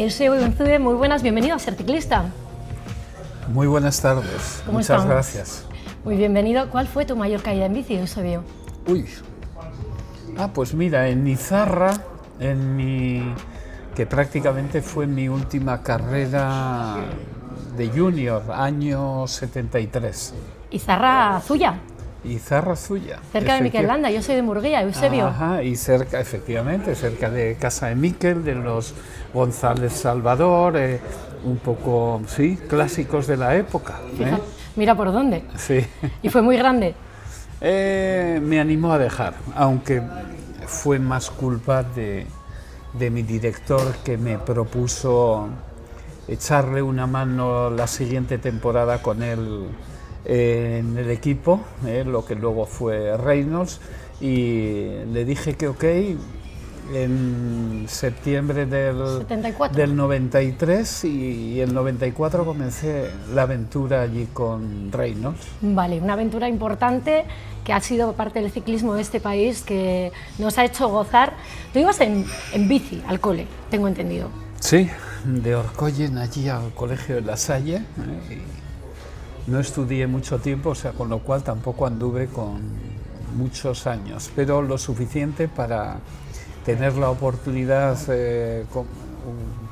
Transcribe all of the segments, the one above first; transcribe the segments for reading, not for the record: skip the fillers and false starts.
Eusebio Unzué, muy buenas, bienvenido a Ser Ciclista. Muy buenas tardes, muchas gracias. Muy bienvenido. ¿Cuál fue tu mayor caída en bici, Eusebio? Pues mira, en Izarra, que prácticamente fue mi última carrera de junior, año 73. Izarra Zuya. Izarra Zuya. Cerca de Miquel Landa, yo soy de Murguía, Eusebio. Ajá, y cerca, efectivamente, cerca de casa de Miquel, de los González Salvador, un poco, sí, clásicos de la época. Fíjate, mira por dónde. Sí. ¿Y fue muy grande? Me animó a dejar, aunque fue más culpa de mi director, que me propuso echarle una mano la siguiente temporada con él en el equipo, lo que luego fue Reynolds, y le dije que ok. En septiembre del 93 y el 94 comencé la aventura allí con Reynolds. Vale, una aventura importante que ha sido parte del ciclismo de este país, que nos ha hecho gozar. Tú ibas en bici al cole, tengo entendido. Sí, de Orcoyen allí al colegio de La Salle. Y no estudié mucho tiempo, o sea, con lo cual tampoco anduve con muchos años, pero lo suficiente para tener la oportunidad,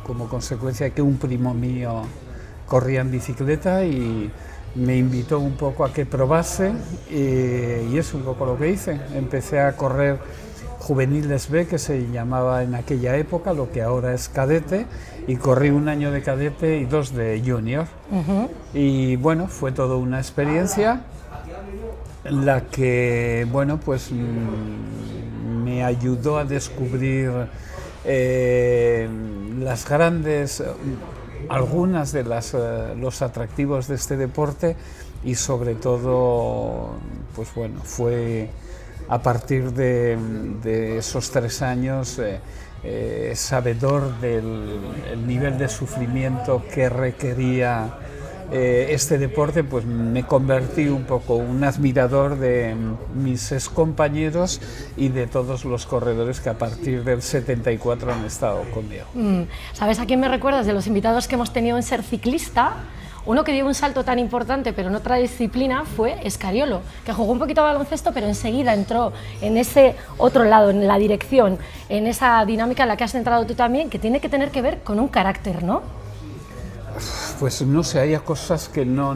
como consecuencia de que un primo mío corría en bicicleta y me invitó un poco a que probase, y es un poco lo que hice. Empecé a correr Juveniles B, que se llamaba en aquella época, lo que ahora es cadete, y corrí un año de cadete y 2 de junior. Y bueno, fue toda una experiencia en la que, bueno, pues me ayudó a descubrir algunas de los atractivos de este deporte, y sobre todo, pues bueno, fue a partir de esos 3 años sabedor del nivel de sufrimiento que requería este deporte, pues me convertí un poco un admirador de mis excompañeros y de todos los corredores que a partir del 74 han estado conmigo. ¿Sabes a quién me recuerdas de los invitados que hemos tenido en Ser Ciclista? Uno que dio un salto tan importante, pero en otra disciplina, fue Escariolo, que jugó un poquito a baloncesto, pero enseguida entró en ese otro lado, en la dirección, en esa dinámica en la que has entrado tú también, que tiene que tener que ver con un carácter, ¿no? Pues no sé, hay cosas que no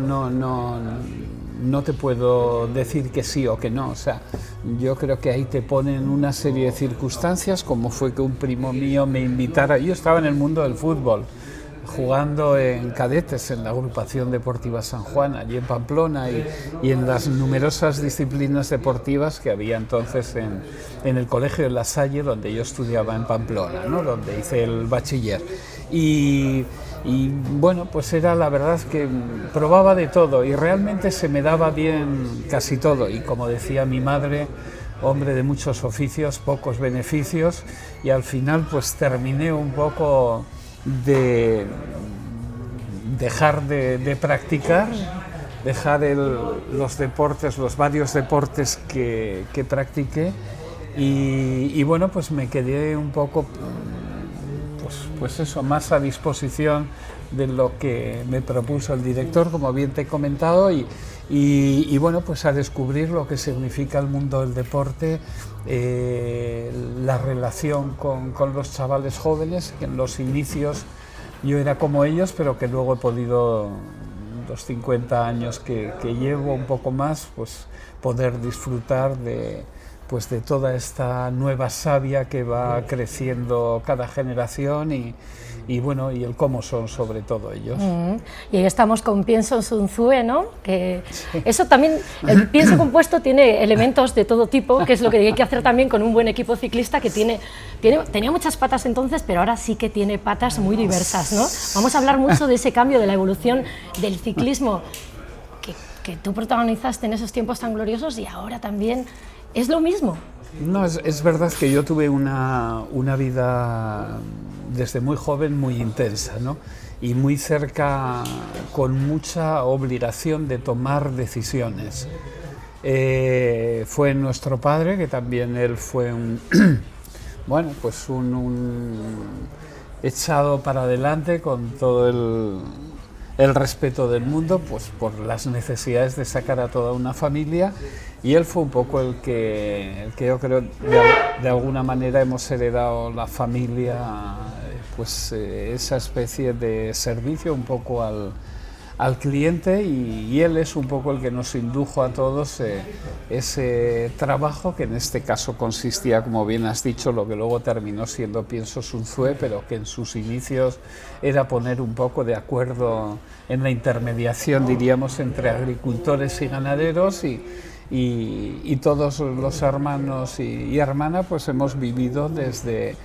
te puedo decir que sí o que no. O sea, yo creo que ahí te ponen una serie de circunstancias, como fue que un primo mío me invitara. Yo estaba en el mundo del fútbol, jugando en cadetes en la agrupación deportiva San Juan, allí en Pamplona, y en las numerosas disciplinas deportivas que había entonces en el colegio de La Salle, donde yo estudiaba en Pamplona, ¿no? Donde hice el bachiller. Y bueno, pues era la verdad que probaba de todo y realmente se me daba bien casi todo, y como decía mi madre, hombre de muchos oficios, pocos beneficios, y al final pues terminé un poco de dejar de practicar, dejar los deportes, los varios deportes que practiqué, y bueno, pues me quedé un poco pues eso, más a disposición de lo que me propuso el director, como bien te he comentado, y bueno, pues a descubrir lo que significa el mundo del deporte, la relación con los chavales jóvenes, que en los inicios yo era como ellos, pero que luego he podido, los 50 años que llevo, un poco más, pues poder disfrutar de toda esta nueva savia que va creciendo cada generación, y bueno, y el cómo son sobre todo ellos. Y ahí estamos con Pienso Unzué, ¿no? Que sí. Eso también, el pienso compuesto tiene elementos de todo tipo, que es lo que hay que hacer también con un buen equipo ciclista, que tenía muchas patas entonces, pero ahora sí que tiene patas muy diversas, ¿no? Vamos a hablar mucho de ese cambio, de la evolución del ciclismo que tú protagonizaste en esos tiempos tan gloriosos, y ahora también es lo mismo. No, es verdad que yo tuve una vida desde muy joven muy intensa, ¿no? Y muy cerca, con mucha obligación de tomar decisiones. Fue nuestro padre, que también él fue bueno, pues echado para adelante con todo el respeto del mundo, pues por las necesidades de sacar a toda una familia, y él fue un poco el que yo creo de alguna manera hemos heredado la familia, pues esa especie de servicio un poco al cliente, y él es un poco el que nos indujo a todos ese trabajo que en este caso consistía, como bien has dicho, lo que luego terminó siendo Piensos Unzué, pero que en sus inicios era poner un poco de acuerdo en la intermediación, diríamos, entre agricultores y ganaderos, y todos los hermanos y hermanas pues hemos vivido desde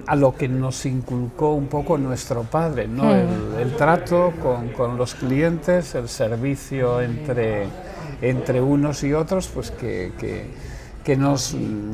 a lo que nos inculcó un poco nuestro padre, ¿no? El trato con los clientes, el servicio entre unos y otros, pues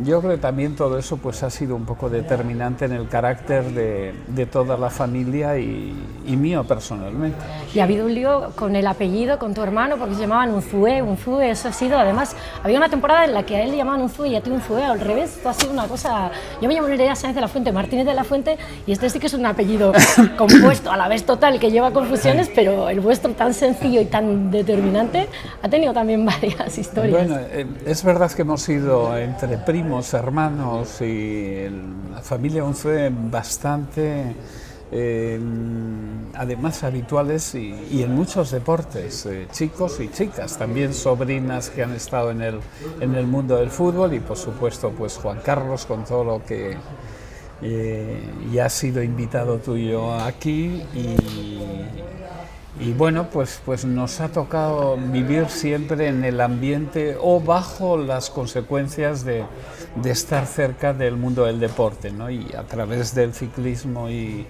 yo creo que también todo eso pues ha sido un poco determinante en el carácter de toda la familia y mío personalmente. Y ha habido un lío con el apellido, con tu hermano, porque se llamaban Unzué, eso ha sido, además, había una temporada en la que a él le llamaban Unzué y a ti Unzué, al revés, esto ha sido una cosa, yo me llamo Nerea Sáenz de la Fuente, Martínez de la Fuente, y este sí que es un apellido compuesto, a la vez total, que lleva confusiones, pero el vuestro tan sencillo y tan determinante ha tenido también varias historias. Bueno, es verdad que hemos sido entre primos, hermanos y la familia Unzué bastante, además habituales y en muchos deportes, chicos y chicas, también sobrinas que han estado en el mundo del fútbol, y por supuesto pues Juan Carlos con todo lo que ya ha sido invitado tuyo aquí, y bueno, pues nos ha tocado vivir siempre en el ambiente o bajo las consecuencias de estar cerca del mundo del deporte, ¿no? Y a través del ciclismo y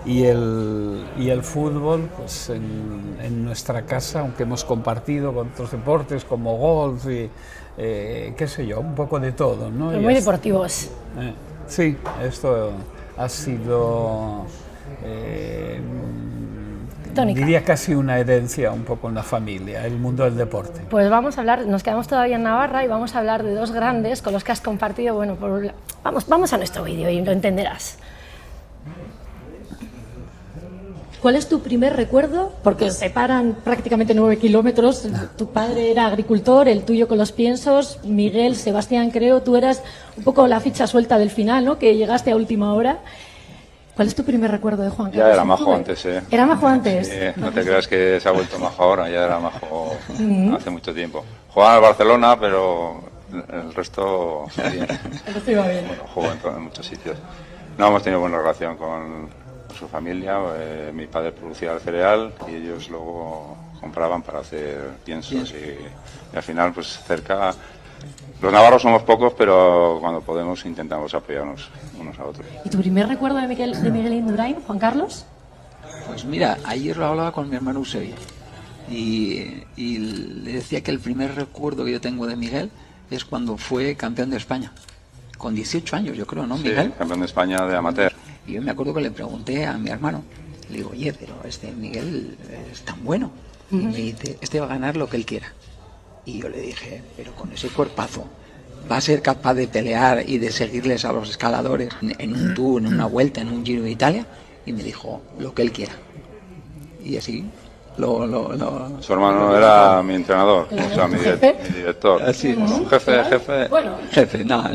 el fútbol, pues en nuestra casa, aunque hemos compartido con otros deportes como golf y qué sé yo, un poco de todo, ¿no? Muy deportivos. Sí, esto ha sido... diría casi una herencia un poco en la familia, el mundo del deporte. Pues vamos a hablar, nos quedamos todavía en Navarra y vamos a hablar de dos grandes con los que has compartido, bueno, vamos a nuestro vídeo y lo entenderás. ¿Cuál es tu primer recuerdo? Porque os separan prácticamente 9 kilómetros, tu padre era agricultor, el tuyo con los Piensos, Miguel, Sebastián creo, tú eras un poco la ficha suelta del final, ¿no? Que llegaste a última hora. ¿Cuál es tu primer recuerdo de Juan Carlos? Ya era majo antes, ¿eh? ¿Era majo antes? Sí, no te creas que se ha vuelto majo ahora, ya era majo hace mucho tiempo. Jugaba en Barcelona, pero el resto bien. El resto iba bien. Bueno, jugó en muchos sitios. No hemos tenido buena relación con su familia. Mi padre producía el cereal y ellos luego compraban para hacer piensos y al final pues cerca... Los navarros somos pocos, pero cuando podemos intentamos apoyarnos unos a otros. ¿Y tu primer recuerdo de Miguel Indurain, Juan Carlos? Pues mira, ayer lo hablaba con mi hermano Eusebio y le decía que el primer recuerdo que yo tengo de Miguel es cuando fue campeón de España, con 18 años yo creo, ¿no, Miguel? Sí, campeón de España de amateur. Y yo me acuerdo que le pregunté a mi hermano, le digo, oye, pero este Miguel es tan bueno, y me dice, este va a ganar lo que él quiera. Y yo le dije, pero con ese cuerpazo, ¿va a ser capaz de pelear y de seguirles a los escaladores en un tour, en una vuelta, en un Giro de Italia? Y me dijo, lo que él quiera. Y así, Su hermano era mi entrenador, o sea, mi director. Así, bueno, jefe. Bueno, jefe, no,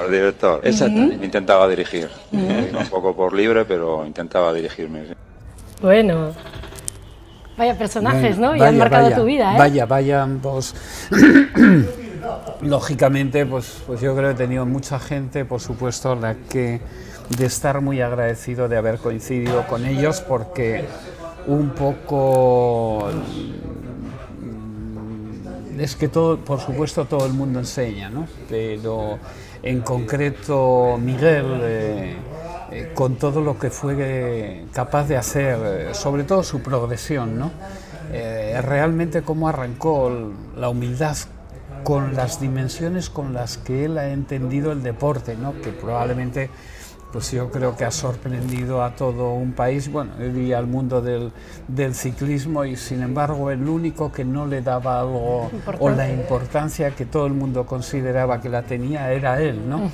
Director. Exactamente. Intentaba dirigir. Un poco por libre, pero intentaba dirigirme. Sí. Bueno... Vaya personajes, ¿no? Y han marcado tu vida, ¿eh? Vaya, ambos. Lógicamente, pues yo creo que he tenido mucha gente, por supuesto, la que de estar muy agradecido de haber coincidido con ellos, porque un poco es que todo, por supuesto, todo el mundo enseña, ¿no? Pero en concreto Miguel, con todo lo que fue capaz de hacer, sobre todo su progresión, ¿no? Realmente cómo arrancó la humildad con las dimensiones con las que él ha entendido el deporte, ¿no? Que probablemente, pues yo creo que ha sorprendido a todo un país, bueno, y al mundo del ciclismo, y sin embargo el único que no le daba algo o la importancia que todo el mundo consideraba que la tenía era él, ¿no?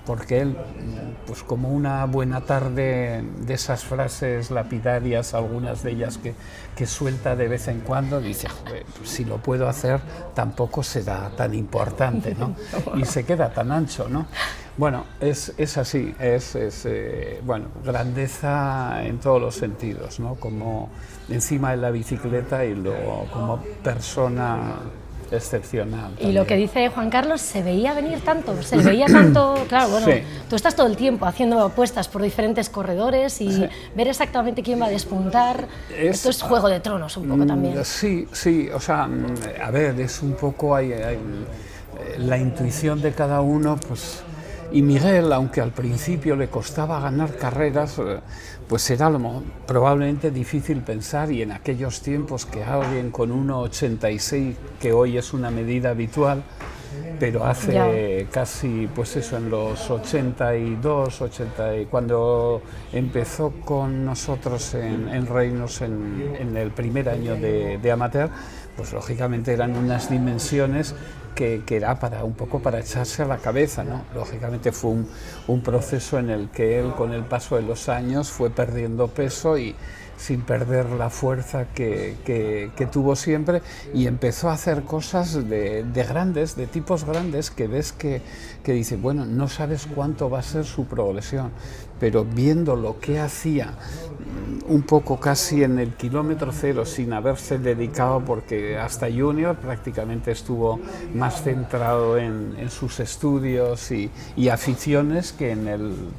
porque él, pues como una buena tarde de esas frases lapidarias, algunas de ellas que suelta de vez en cuando, dice, pues si lo puedo hacer tampoco será tan importante, ¿no? Y se queda tan ancho, ¿no? Bueno, es así, bueno, grandeza en todos los sentidos, ¿no? Como encima de la bicicleta y luego como persona excepcional. Y lo que dice Juan Carlos, se veía venir tanto, claro, bueno, Sí. tú estás todo el tiempo haciendo apuestas por diferentes corredores y ver exactamente quién va a despuntar, esto es Juego de Tronos un poco también. Sí, o sea, a ver, es un poco hay la intuición de cada uno, pues, y Miguel, aunque al principio le costaba ganar carreras, pues era probablemente difícil pensar, y en aquellos tiempos que alguien con 1,86, que hoy es una medida habitual, pero hace casi, pues eso, en los 82, cuando empezó con nosotros en Reinos en el primer año de amateur, pues lógicamente eran unas dimensiones que era un poco para echarse a la cabeza, ¿no? Lógicamente fue un proceso en el que él, con el paso de los años, fue perdiendo peso y sin perder la fuerza que tuvo siempre, y empezó a hacer cosas de grandes, de tipos grandes, que ves que dice, bueno, no sabes cuánto va a ser su progresión, pero viendo lo que hacía un poco casi en el kilómetro cero, sin haberse dedicado, porque hasta junior prácticamente estuvo más centrado en sus estudios y aficiones que en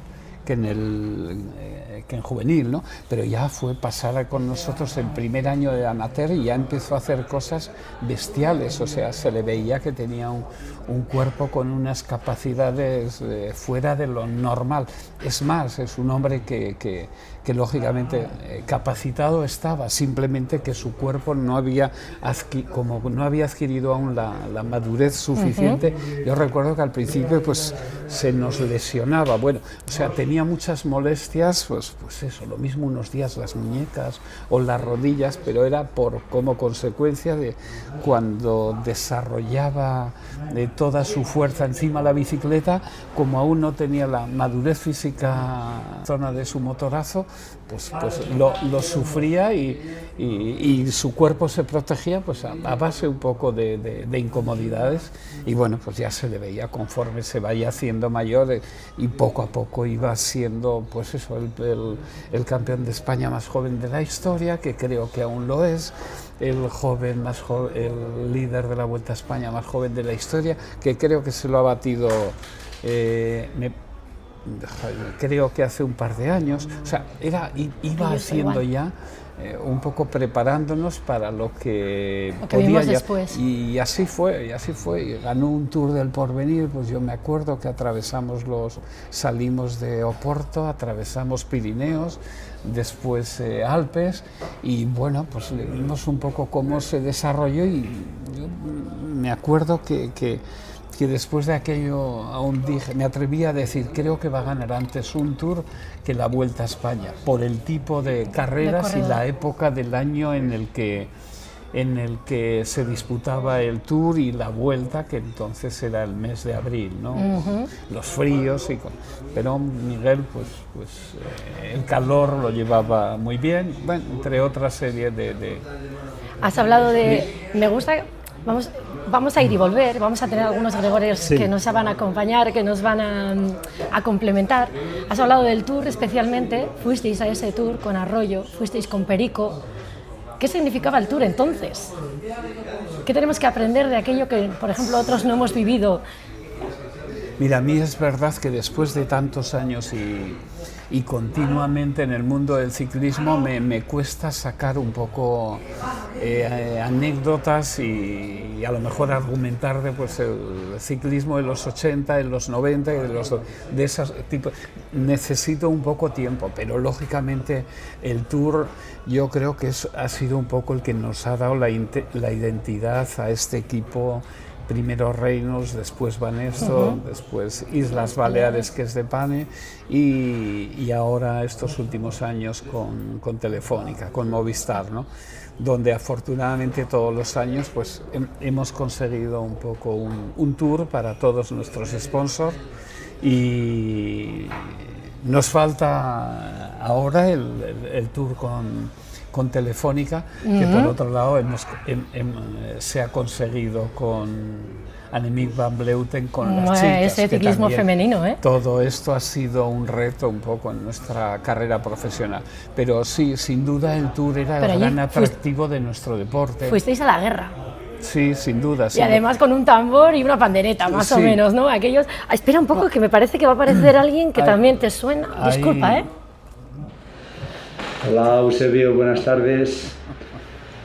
juvenil, ¿no? Pero ya fue pasar con nosotros el primer año de amateur y ya empezó a hacer cosas bestiales, o sea, se le veía que tenía un cuerpo con unas capacidades fuera de lo normal. Es más, es un hombre que lógicamente capacitado estaba, simplemente que su cuerpo no había adquirido aún la madurez suficiente. Yo recuerdo que al principio pues se nos lesionaba, bueno, o sea, tenía muchas molestias, pues eso, lo mismo unos días las muñecas o las rodillas, pero era como consecuencia de cuando desarrollaba toda su fuerza encima de la bicicleta, como aún no tenía la madurez física zona de su motorazo, pues lo sufría y su cuerpo se protegía pues a base un poco de incomodidades, y bueno, pues ya se le veía conforme se vaya haciendo mayor y poco a poco iba siendo pues eso, el campeón de España más joven de la historia, que creo que aún lo es, el líder de la Vuelta a España más joven de la historia, que creo que se lo ha batido creo que hace un par de años, o sea, iba haciendo ya un poco preparándonos para lo que podía ya, después. Y así fue, ganó un Tour del Porvenir, pues yo me acuerdo que salimos de Oporto, atravesamos Pirineos, después Alpes, y bueno, pues vimos un poco cómo se desarrolló, y yo me acuerdo que después de aquello aún me atreví a decir, creo que va a ganar antes un Tour que la Vuelta a España, por el tipo de carreras y la época del año en el que se disputaba el Tour y la Vuelta, que entonces era el mes de abril, ¿no? Los fríos, pero Miguel, pues el calor lo llevaba muy bien, bueno, entre otra serie de... Has hablado me gusta... Vamos a ir y volver, vamos a tener algunos gregorios que nos van a acompañar, que nos van a complementar. Has hablado del Tour especialmente, fuisteis a ese Tour con Arroyo, fuisteis con Perico. ¿Qué significaba el Tour entonces? ¿Qué tenemos que aprender de aquello que, por ejemplo, otros no hemos vivido? Mira, a mí es verdad que después de tantos años y continuamente en el mundo del ciclismo me cuesta sacar un poco anécdotas y a lo mejor argumentar de pues, el ciclismo de los 80, de los 90 y de esos tipos. Necesito un poco tiempo, pero lógicamente el Tour yo creo que ha sido un poco el que nos ha dado la identidad a este equipo. Primero Reinos, después Banesto, después Islas Baleares, que es de Pane, y ahora estos últimos años con Telefónica, con Movistar, ¿no? Donde afortunadamente todos los años pues, hemos conseguido un poco un tour para todos nuestros sponsors, Y nos falta ahora el tour con Telefónica, que por otro lado se ha conseguido con Annemiek van Vleuten, con las chicas. Ese ciclismo femenino, ¿eh? Todo esto ha sido un reto un poco en nuestra carrera profesional. Pero sí, sin duda el tour era el gran atractivo de nuestro deporte. Fuisteis a la guerra. Sí, sin duda. Y además con un tambor y una pandereta, más o menos, ¿no? Aquellos... Espera un poco, que me parece que va a aparecer alguien que también te suena. Disculpa, ¿eh? Hola, Eusebio, buenas tardes.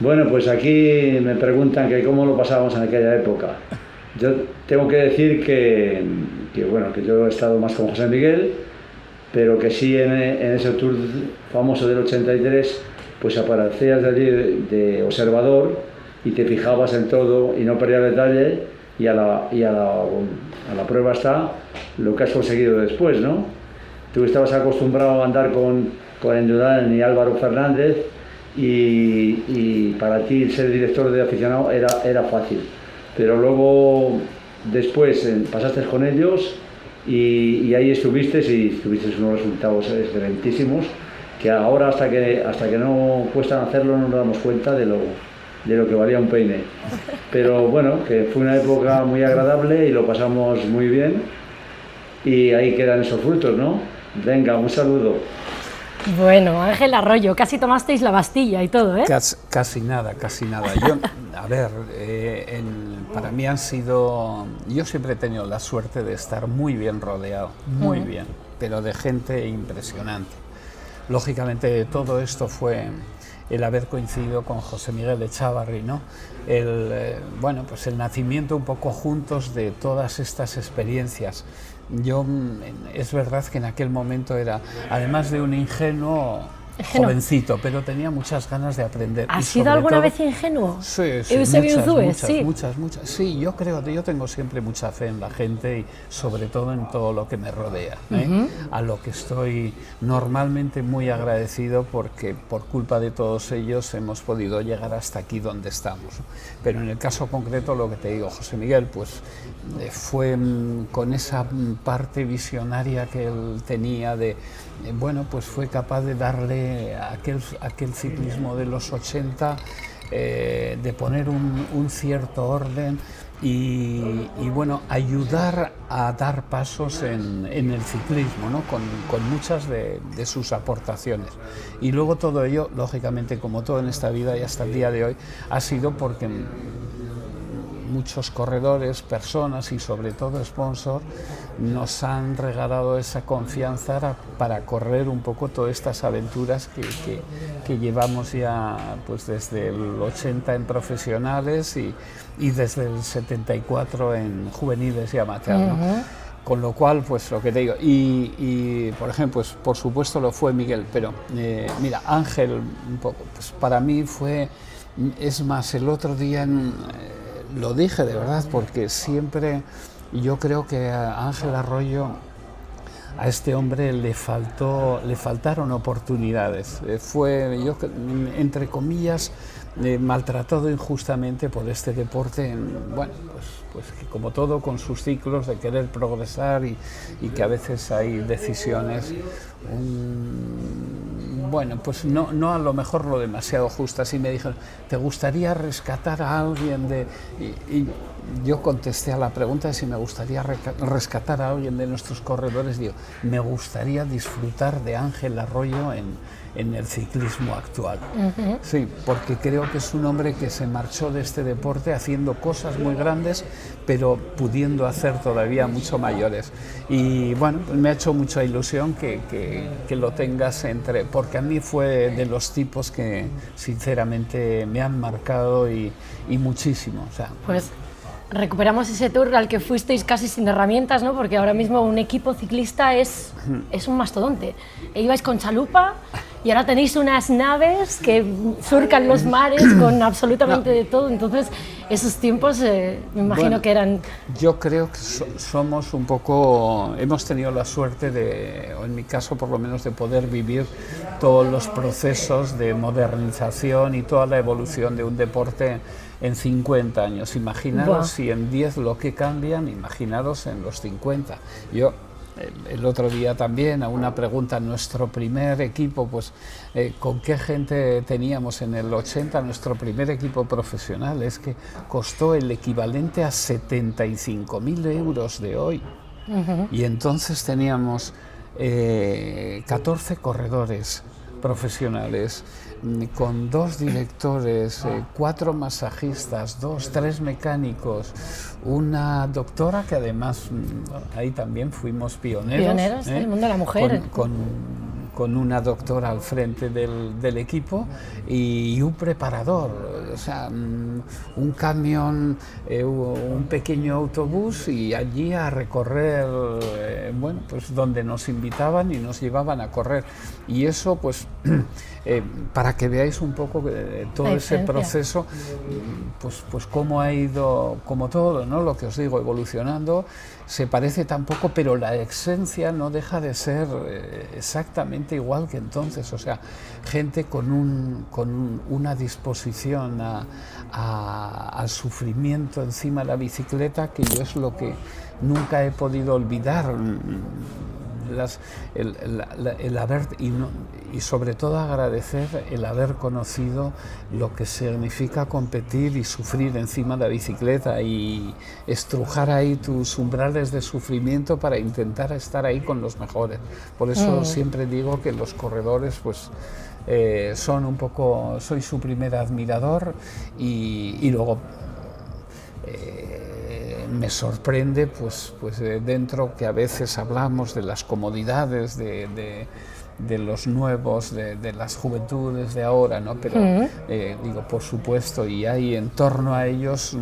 Bueno, pues aquí me preguntan que cómo lo pasábamos en aquella época. Yo tengo que decir que yo he estado más con José Miguel, pero que sí en ese tour famoso del 83, pues aparecías de allí de observador y te fijabas en todo y no perdías detalle, y a la prueba está lo que has conseguido después, ¿no? Tú estabas acostumbrado a andar con Endurán y Álvaro Fernández, y para ti ser director de aficionado era fácil. Pero luego, después, pasaste con ellos y ahí estuviste unos resultados excelentísimos, que ahora hasta que no cuestan hacerlo no nos damos cuenta de lo que valía un peine. Pero bueno, que fue una época muy agradable y lo pasamos muy bien, y ahí quedan esos frutos, ¿no? Venga, un saludo. Bueno, Ángel Arroyo, casi tomasteis la Bastilla y todo, ¿eh? Casi nada. Yo, a ver, para mí yo siempre he tenido la suerte de estar muy bien rodeado, muy bien, pero de gente impresionante. Lógicamente todo esto fue el haber coincidido con José Miguel Echavarri, ¿no? Pues el nacimiento un poco juntos de todas estas experiencias. Yo, es verdad que en aquel momento era, además de un ingenuo, jovencito, pero tenía muchas ganas de aprender. ¿Has sido alguna vez ingenuo? Sí, muchas. Sí, yo tengo siempre mucha fe en la gente y sobre todo en todo lo que me rodea, ¿eh? A lo que estoy normalmente muy agradecido, porque por culpa de todos ellos hemos podido llegar hasta aquí donde estamos. Pero en el caso concreto, lo que te digo, José Miguel, pues fue con esa parte visionaria que él tenía pues fue capaz de darle aquel ciclismo de los 80, de poner un cierto orden y ayudar a dar pasos en el ciclismo, ¿no? con muchas de sus aportaciones. Y luego todo ello, lógicamente, como todo en esta vida y hasta el día de hoy, ha sido porque muchos corredores, personas y sobre todo sponsors nos han regalado esa confianza para correr un poco todas estas aventuras que llevamos ya pues desde el 80 en profesionales y desde el 74 en juveniles y amateur, ¿no? Con lo cual, pues lo que te digo, y por ejemplo, pues por supuesto lo fue Miguel, pero mira, Ángel, un poco, pues para mí es más, el otro día lo dije de verdad, porque siempre yo creo que a Ángel Arroyo, a este hombre le faltaron oportunidades. Fue, entre comillas, maltratado injustamente por este deporte, pues que como todo, con sus ciclos de querer progresar y que a veces hay decisiones pues no a lo mejor lo demasiado justas. Y me dijeron, ¿te gustaría rescatar a alguien y yo contesté a la pregunta de si me gustaría rescatar a alguien de nuestros corredores, digo, me gustaría disfrutar de Ángel Arroyo en el ciclismo actual. Sí, porque creo que es un hombre que se marchó de este deporte haciendo cosas muy grandes, pero pudiendo hacer todavía mucho mayores. Y bueno, me ha hecho mucha ilusión que lo tengas porque a mí fue de los tipos que sinceramente me han marcado y muchísimo. O sea, pues recuperamos ese tour al que fuisteis casi sin herramientas, ¿no? Porque ahora mismo un equipo ciclista es un mastodonte. Ibais con chalupa y ahora tenéis unas naves que surcan los mares con absolutamente de todo. Entonces, esos tiempos me imagino que eran... Yo creo que somos un poco... Hemos tenido la suerte o en mi caso por lo menos, de poder vivir todos los procesos de modernización y toda la evolución de un deporte en 50 años. Imaginaros si en 10 lo que cambian, imaginaros en los 50. Yo el otro día también a una pregunta, nuestro primer equipo, pues ¿con qué gente teníamos en el 80 nuestro primer equipo profesional? Es que costó el equivalente a 75.000 euros de hoy. Y entonces teníamos 14 corredores profesionales, con 2 directores, 4 masajistas, 3 mecánicos, una doctora que además ahí también fuimos pioneros del mundo de la mujer. Con una doctora al frente del equipo y un preparador, o sea, un camión, un pequeño autobús y allí a recorrer, bueno, pues donde nos invitaban y nos llevaban a correr. Y eso, pues, para que veáis un poco todo ese proceso, pues cómo ha ido, como todo, ¿no? Lo que os digo, evolucionando. Se parece tampoco, pero la esencia no deja de ser exactamente igual que entonces. O sea, gente con una disposición al sufrimiento encima de la bicicleta, que yo es lo que nunca he podido olvidar. El haber y sobre todo agradecer el haber conocido lo que significa competir y sufrir encima de la bicicleta y estrujar ahí tus umbrales de sufrimiento para intentar estar ahí con los mejores. Por eso siempre digo que los corredores, pues son un poco, soy su primer admirador y luego me sorprende pues dentro que a veces hablamos de las comodidades de los nuevos, de las juventudes de ahora, ¿no? Pero digo, por supuesto, y hay en torno a ellos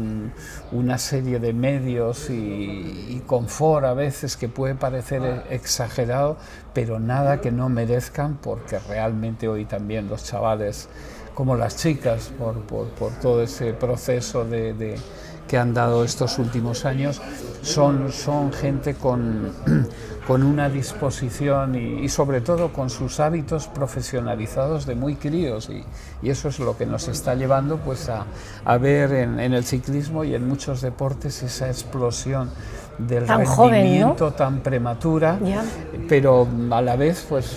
una serie de medios y confort a veces que puede parecer exagerado, pero nada que no merezcan, porque realmente hoy también los chavales, como las chicas, por todo ese proceso que han dado estos últimos años, son gente con una disposición y sobre todo con sus hábitos profesionalizados de muy críos y eso es lo que nos está llevando pues a ver en el ciclismo y en muchos deportes esa explosión del tan rendimiento joven, ¿no? tan prematura, pero a la vez pues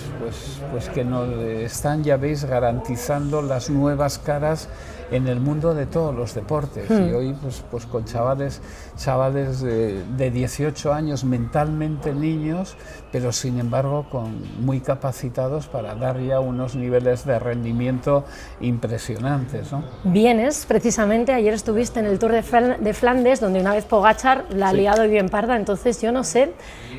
que nos están, ya veis, garantizando las nuevas caras en el mundo de todos los deportes. Y hoy pues con chavales de 18 años, mentalmente niños, pero sin embargo muy capacitados para dar ya unos niveles de rendimiento impresionantes, ¿no? Vienes, precisamente, ayer estuviste en el Tour de Flandes, donde una vez Pogačar la ha liado y bien parda, entonces yo no sé,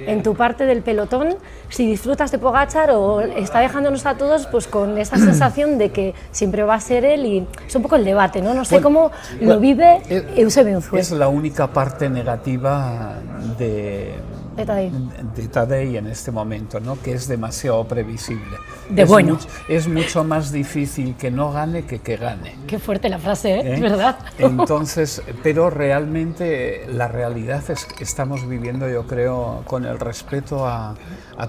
en tu parte del pelotón, si disfrutas de Pogačar o está dejándonos a todos pues con esa sensación de que siempre va a ser él, y es un poco el debate, ¿no? No sé cómo lo vive Eusebio Unzué. Es la única parte negativa de Tadej en este momento, ¿no? Que es demasiado previsible. Es mucho más difícil que no gane que gane. Qué fuerte la frase, ¿eh? Es verdad. Entonces, pero realmente la realidad es que estamos viviendo, yo creo, con el respeto a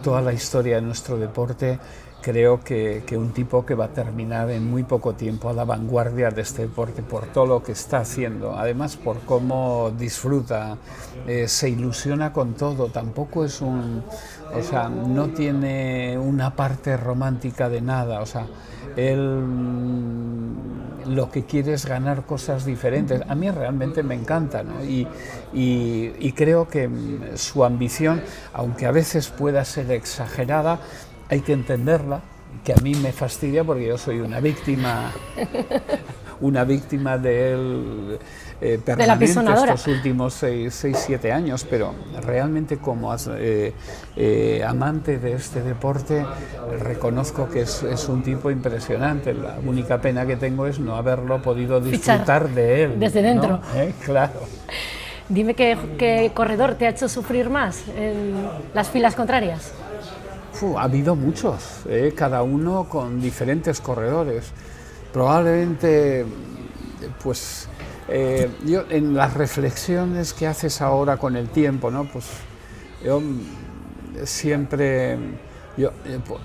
toda la historia de nuestro deporte, creo que un tipo que va a terminar en muy poco tiempo a la vanguardia de este deporte por todo lo que está haciendo, además por cómo disfruta, se ilusiona con todo, tampoco es o sea, no tiene una parte romántica de nada, o sea, él lo que quiere es ganar cosas diferentes. A mí realmente me encanta, ¿no? Y creo que su ambición, aunque a veces pueda ser exagerada, hay que entenderla, que a mí me fastidia porque yo soy una víctima de él permanente estos últimos 6-7 años, pero realmente como amante de este deporte reconozco que es un tipo impresionante. La única pena que tengo es no haberlo podido disfrutar de él. Desde dentro. ¿No? Claro. Dime qué corredor te ha hecho sufrir más en las filas contrarias. Ha habido muchos, cada uno con diferentes corredores. Probablemente, pues, yo en las reflexiones que haces ahora con el tiempo, ¿no? Pues yo siempre,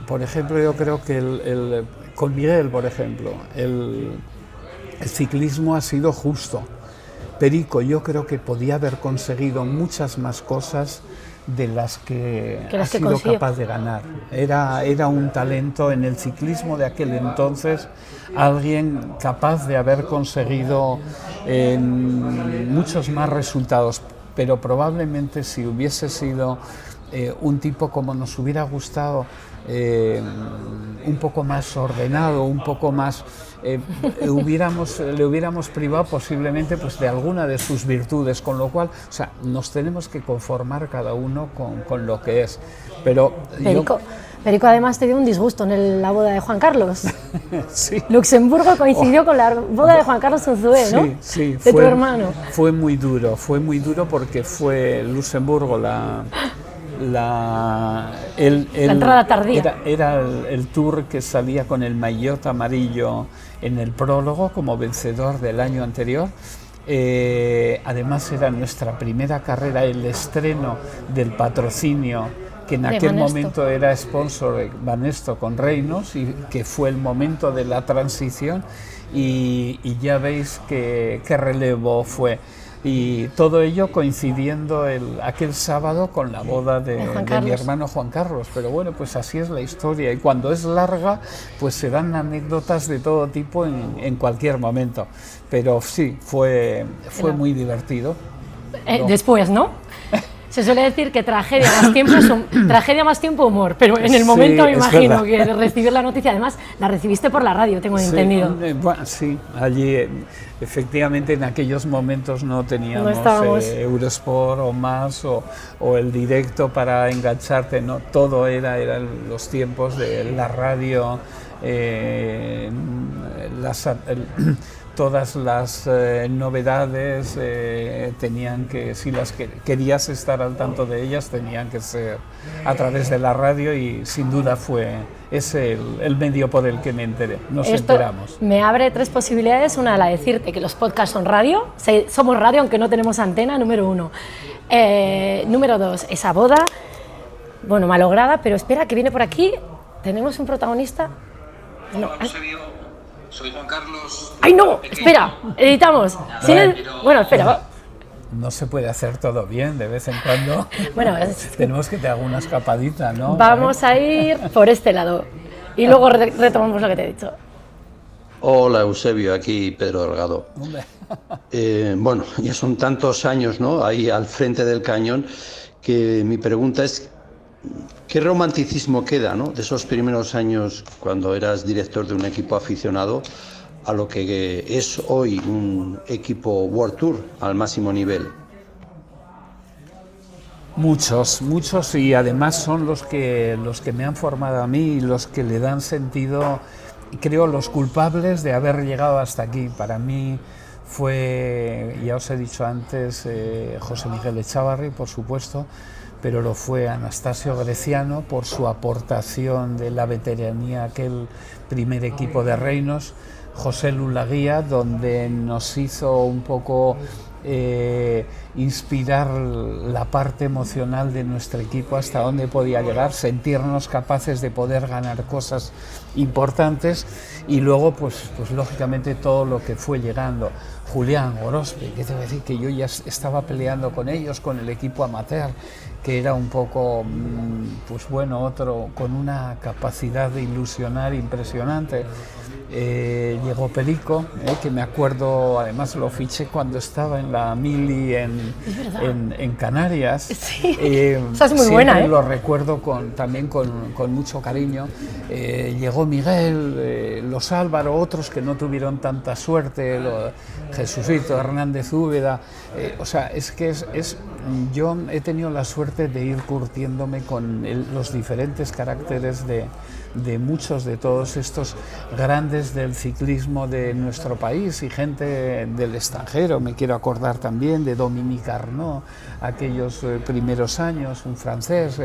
por ejemplo, yo creo que con Miguel, por ejemplo, el ciclismo ha sido justo. Perico, yo creo que podía haber conseguido muchas más cosas de las que ha las que sido consiguió. capaz de ganar. Era un talento en el ciclismo de aquel entonces, alguien capaz de haber conseguido muchos más resultados, pero probablemente si hubiese sido un tipo como nos hubiera gustado, un poco más ordenado, un poco más... le hubiéramos privado posiblemente pues, de alguna de sus virtudes, con lo cual, o sea, nos tenemos que conformar cada uno con lo que es. Pero Perico además te dio un disgusto en la boda de Juan Carlos. Sí. Luxemburgo coincidió con la boda de Juan Carlos Unzué, ¿no? Sí, sí, de tu hermano. Fue muy duro porque fue Luxemburgo la entrada tardía. Era el Tour que salía con el maillot amarillo en el prólogo como vencedor del año anterior. Además era nuestra primera carrera, el estreno del patrocinio que en aquel momento era sponsor Banesto con Reinos, y que fue el momento de la transición, y ya veis qué relevo fue. Y todo ello coincidiendo aquel sábado con la boda de mi hermano Juan Carlos. Pero bueno, pues así es la historia, y cuando es larga pues se dan anécdotas de todo tipo en cualquier momento. Pero sí, fue muy divertido. Después, ¿no? Se suele decir que tragedia más tiempo humor, pero en el momento me imagino que recibir la noticia, además la recibiste por la radio, tengo entendido. Bueno, sí, allí efectivamente en aquellos momentos no teníamos Eurosport o más o el directo para engancharte, no, todo eran los tiempos de la radio, todas las novedades tenían que, si las querías estar al tanto de ellas, tenían que ser a través de la radio, y sin duda fue ese el medio por el que me enteré, enteramos. Me abre tres posibilidades: una, la de decirte que los podcasts son radio, somos radio aunque no tenemos antena, número uno. Número dos, esa boda, bueno, malograda, pero espera, que viene por aquí, tenemos un protagonista. No, soy Juan Carlos. ¡Ay, no! Espera, editamos. Bueno, espera. No se puede hacer todo bien, de vez en cuando. Bueno, tenemos que tener alguna escapadita, ¿no? Vamos a ir por este lado y luego retomamos lo que te he dicho. Hola Eusebio, aquí Pedro Delgado. Bueno, ya son tantos años, ¿no?, ahí al frente del cañón, que mi pregunta es: ¿qué romanticismo queda, ¿no?, de esos primeros años cuando eras director de un equipo aficionado a lo que es hoy un equipo World Tour al máximo nivel? Muchos, y además son los que me han formado a mí y los que le dan sentido, creo, los culpables de haber llegado hasta aquí. Para mí fue, ya os he dicho antes, José Miguel Echavarri, por supuesto, pero lo fue Anastasio Greciano por su aportación de la veteranía a aquel primer equipo de Reinos, José Lulaguía, donde nos hizo un poco inspirar la parte emocional de nuestro equipo, hasta dónde podía llegar, sentirnos capaces de poder ganar cosas importantes, y luego pues lógicamente todo lo que fue llegando. Julián Gorospe, que te voy a decir que yo ya estaba peleando con ellos, con el equipo amateur, que era un poco, pues bueno, otro con una capacidad de ilusionar impresionante. Llegó Perico, que me acuerdo, además lo fiché cuando estaba en la Mili en Canarias. Sí, esa es muy buena, lo recuerdo también con mucho cariño. Llegó Miguel, los Álvaro, otros que no tuvieron tanta suerte, Jesucito Hernández Úbeda. O sea, es que yo he tenido la suerte de ir curtiéndome con los diferentes caracteres de muchos de todos estos grandes del ciclismo de nuestro país, y gente del extranjero. Me quiero acordar también de Dominique Arnaud, aquellos primeros años, un francés,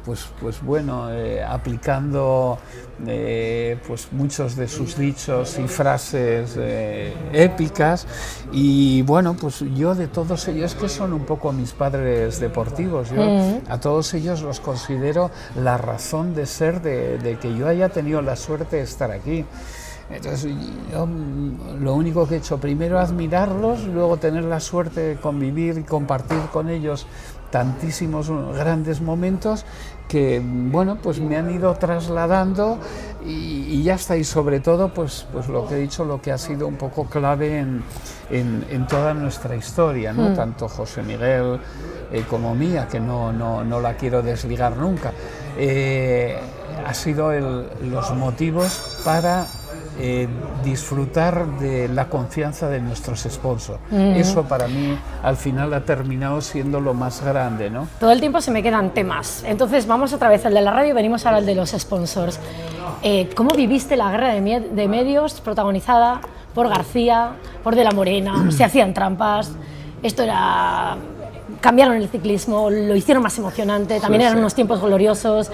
pues bueno, aplicando pues muchos de sus dichos y frases épicas. Y bueno, pues yo de todos ellos, que son un poco mis padres deportivos, yo a todos ellos los considero la razón de ser de que yo haya tenido la suerte de estar aquí. Entonces yo lo único que he hecho, primero admirarlos, luego tener la suerte de convivir y compartir con ellos tantísimos grandes momentos que, bueno, pues me han ido trasladando y ya está, y sobre todo, pues lo que he dicho, lo que ha sido un poco clave en toda nuestra historia, ¿no? Tanto José Miguel como mía, que no la quiero desligar nunca, ha sido los motivos para disfrutar de la confianza de nuestros sponsors. Eso para mí al final ha terminado siendo lo más grande, ¿no? Todo el tiempo se me quedan temas, entonces vamos otra vez al de la radio y venimos ahora al de los sponsors. ¿Cómo viviste la guerra de medios protagonizada por García, por De la Morena? Se hacían trampas, esto era... cambiaron el ciclismo, lo hicieron más emocionante, también eran unos tiempos gloriosos,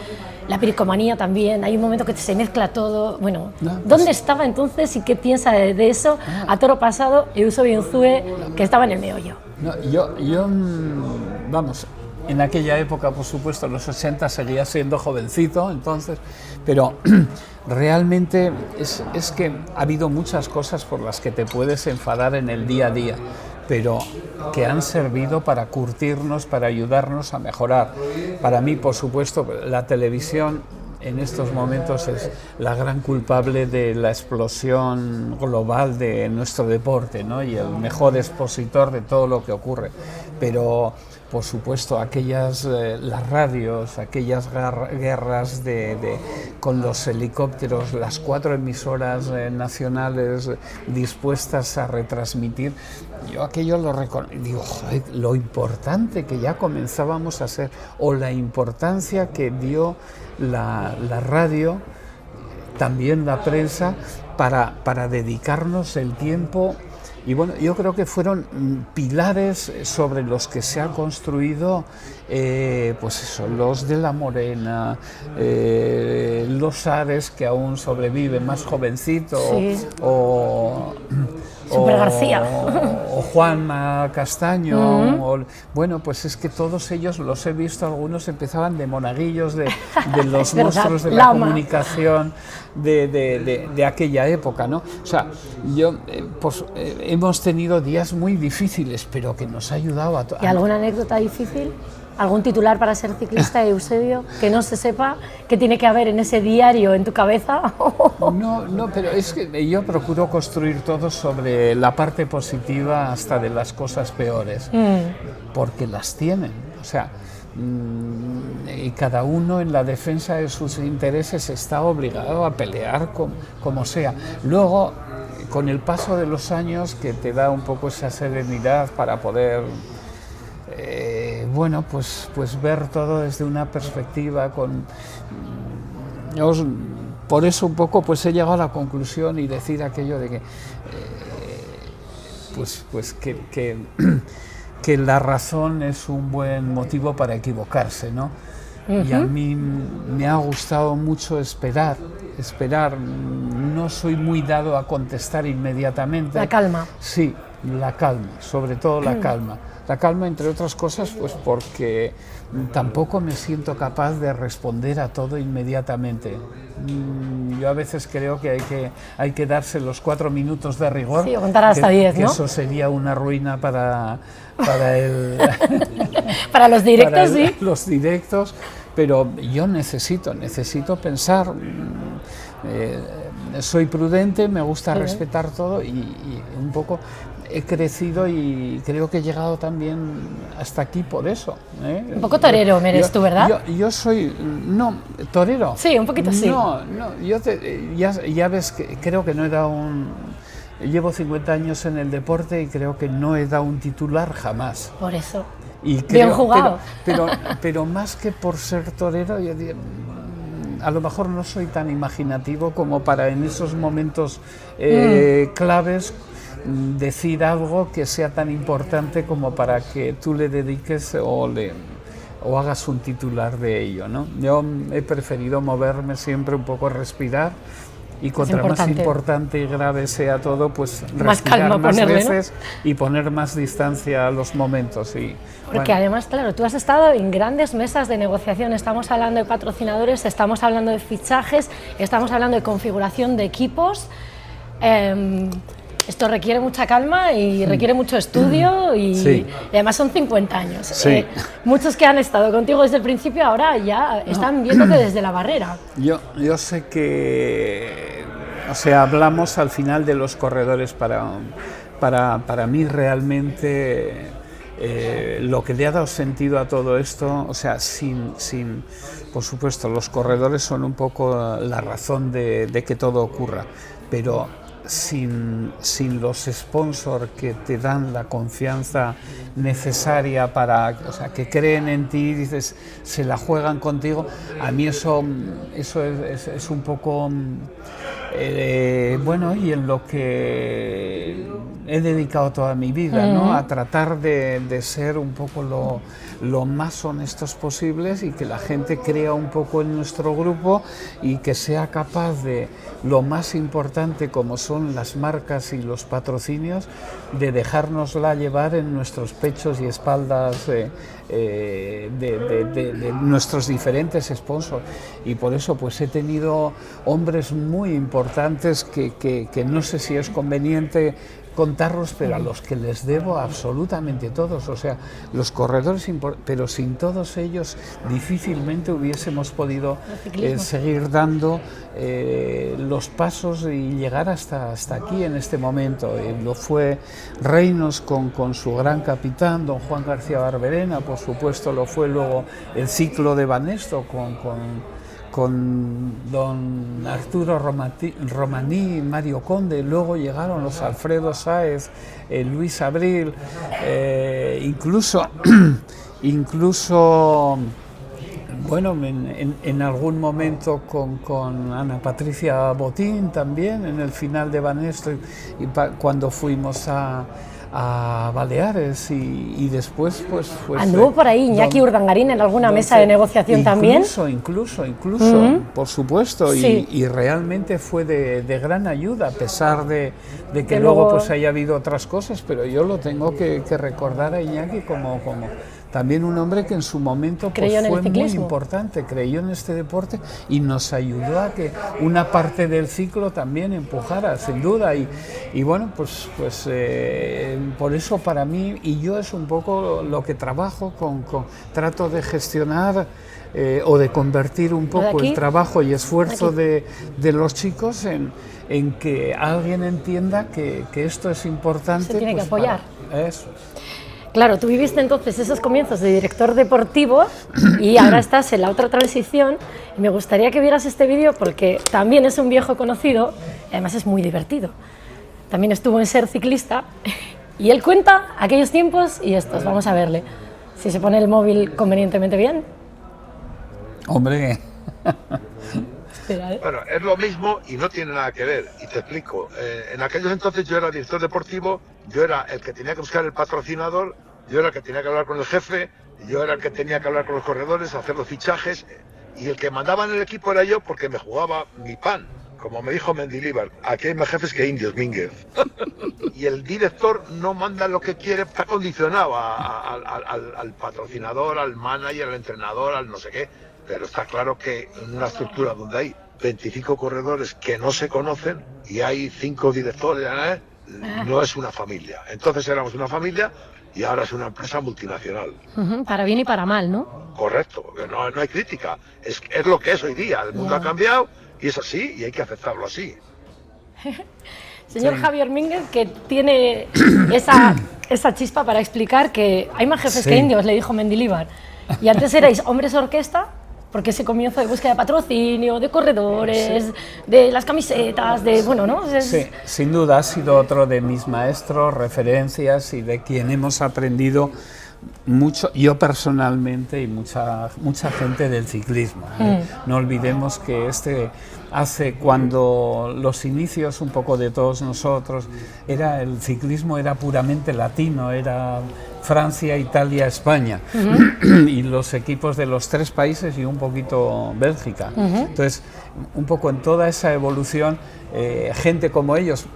la pericomanía también, hay un momento que se mezcla todo. Bueno, ¿dónde estaba entonces y qué piensa de eso a toro pasado Eusebio Unzue, que estaba en el meollo? No, vamos, en aquella época, por supuesto, en los 80 seguía siendo jovencito, entonces, pero realmente es que ha habido muchas cosas por las que te puedes enfadar en el día a día, pero que han servido para curtirnos, para ayudarnos a mejorar. Para mí, por supuesto, la televisión en estos momentos es la gran culpable de la explosión global de nuestro deporte, ¿no? Y el mejor expositor de todo lo que ocurre. Pero, por supuesto, las radios, aquellas guerras con los helicópteros, las 4 emisoras nacionales dispuestas a retransmitir, yo aquello digo, joder, lo importante que ya comenzábamos a ser, o la importancia que dio la radio, también la prensa, para dedicarnos el tiempo. Y bueno, yo creo que fueron pilares sobre los que se ha construido, pues eso, los de La Morena, los Ares, que aún sobrevive, más jovencito, sí. Super García. O Juanma Castaño, bueno, pues es que todos ellos, los he visto, algunos empezaban de monaguillos de los monstruos de la comunicación de aquella época, ¿no? O sea, hemos tenido días muy difíciles, pero que nos ha ayudado a todos. ¿Y alguna anécdota difícil? ¿Algún titular para ser ciclista, Eusebio, que no se sepa qué tiene que haber en ese diario en tu cabeza? No, pero es que yo procuro construir todo sobre la parte positiva hasta de las cosas peores, porque las tienen, o sea, y cada uno en la defensa de sus intereses está obligado a pelear como sea. Luego, con el paso de los años, que te da un poco esa serenidad para poder... bueno, pues ver todo desde una perspectiva por eso un poco pues he llegado a la conclusión y decir aquello de que que la razón es un buen motivo para equivocarse, ¿no? Y a mí me ha gustado mucho esperar, no soy muy dado a contestar inmediatamente. La calma. Sí, la calma, sobre todo la calma. La calma, entre otras cosas, pues porque tampoco me siento capaz de responder a todo inmediatamente. Yo a veces creo que hay que darse los 4 minutos de rigor. Sí, o contar hasta 10, ¿no? Eso sería una ruina para para los directos, sí. Los directos, pero yo necesito pensar. Soy prudente, me gusta respetar todo y un poco he crecido y creo que he llegado también hasta aquí por eso. Un poco torero eres tú, ¿verdad? Yo soy... No, torero. Sí, un poquito sí. No, ya ves que creo que no he dado Llevo 50 años en el deporte y creo que no he dado un titular jamás. Por eso. Y bien jugado. Pero más que por ser torero, yo digo, a lo mejor no soy tan imaginativo como para en esos momentos claves decir algo que sea tan importante como para que tú le dediques o hagas un titular de ello, ¿no? Yo he preferido moverme siempre un poco, respirar, y contra más importante y grave sea todo, pues más respirar calma más ponerle, veces, ¿no? Y poner más distancia a los momentos. Porque además, claro, tú has estado en grandes mesas de negociación, estamos hablando de patrocinadores, estamos hablando de fichajes, estamos hablando de configuración de equipos. Esto requiere mucha calma y requiere mucho estudio y además son 50 años. Sí. Muchos que han estado contigo desde el principio ahora ya están viéndote desde la barrera. Yo sé que, o sea, hablamos al final de los corredores. Para mí realmente lo que le ha dado sentido a todo esto, o sea, por supuesto, los corredores son un poco la razón de que todo ocurra, pero sin los sponsors que te dan la confianza necesaria para, o sea, que creen en ti, dices, se la juegan contigo, a mí eso es un poco bueno, y en lo que he dedicado toda mi vida, ¿no? A tratar de ser un poco lo más honestos posibles y que la gente crea un poco en nuestro grupo y que sea capaz de, lo más importante como son las marcas y los patrocinios, de dejárnosla llevar en nuestros pechos y espaldas de nuestros diferentes sponsors. Y por eso pues he tenido hombres muy importantes que no sé si es conveniente contarlos, pero a los que les debo absolutamente todos, o sea, los corredores, pero sin todos ellos difícilmente hubiésemos podido seguir dando los pasos y llegar hasta aquí en este momento. Lo fue Reinos con su gran capitán, don Juan García Barberena, por supuesto lo fue luego el ciclo de Banesto con don Arturo Romaní, Mario Conde, luego llegaron los Alfredo Sáez, Luis Abril, incluso bueno, en algún momento con Ana Patricia Botín también, en el final de Banesto, cuando fuimos a Baleares y después pues anduvo por ahí Iñaki Urdangarín en alguna mesa de negociación también. Incluso, por supuesto, sí. y realmente fue de gran ayuda, a pesar de que luego pues haya habido otras cosas, pero yo lo tengo que recordar a Iñaki como también un hombre que en su momento pues, fue muy importante, creyó en este deporte y nos ayudó a que una parte del ciclo también empujara, sin duda. Y bueno, pues por eso para mí, y yo es un poco lo que trabajo, trato de gestionar o de convertir un poco el trabajo y esfuerzo de los chicos en que alguien entienda que esto es importante. Se tiene que apoyar. Eso. Claro, tú viviste entonces esos comienzos de director deportivo y ahora estás en la otra transición y me gustaría que vieras este vídeo porque también es un viejo conocido y además es muy divertido. También estuvo en Ser Ciclista y él cuenta aquellos tiempos y estos. Vamos a verle. Si se pone el móvil convenientemente bien. Hombre. Espera, Bueno, es lo mismo y no tiene nada que ver, y te explico. En aquellos entonces yo era director deportivo, yo era el que tenía que buscar el patrocinador, yo era el que tenía que hablar con el jefe, yo era el que tenía que hablar con los corredores, hacer los fichajes, y el que mandaba en el equipo era yo porque me jugaba mi pan. Como me dijo Mendilibar, aquí hay más jefes que indios, Mínguez. Y el director no manda lo que quiere, está condicionado al patrocinador, al manager, al entrenador, al no sé qué. Pero está claro que en una estructura donde hay 25 corredores que no se conocen y hay 5 directores, no es una familia. Entonces éramos una familia y ahora es una empresa multinacional. Para bien y para mal, ¿no? Correcto, no hay crítica. Es lo que es hoy día. El mundo ha cambiado y es así y hay que aceptarlo así. Señor Javier Mínguez, que tiene esa chispa para explicar que hay más jefes que indios, le dijo Mendilibar. Y antes erais hombres orquesta, porque ese comienzo de búsqueda de patrocinio, de corredores, de las camisetas, de bueno, ¿no? Sí, sin duda ha sido otro de mis maestros, referencias y de quien hemos aprendido mucho, yo personalmente y mucha gente del ciclismo. No olvidemos que cuando los inicios un poco de todos nosotros, el ciclismo era puramente latino, era Francia, Italia, España, y los equipos de los 3 países y un poquito Bélgica. Entonces, un poco en toda esa evolución, gente como ellos,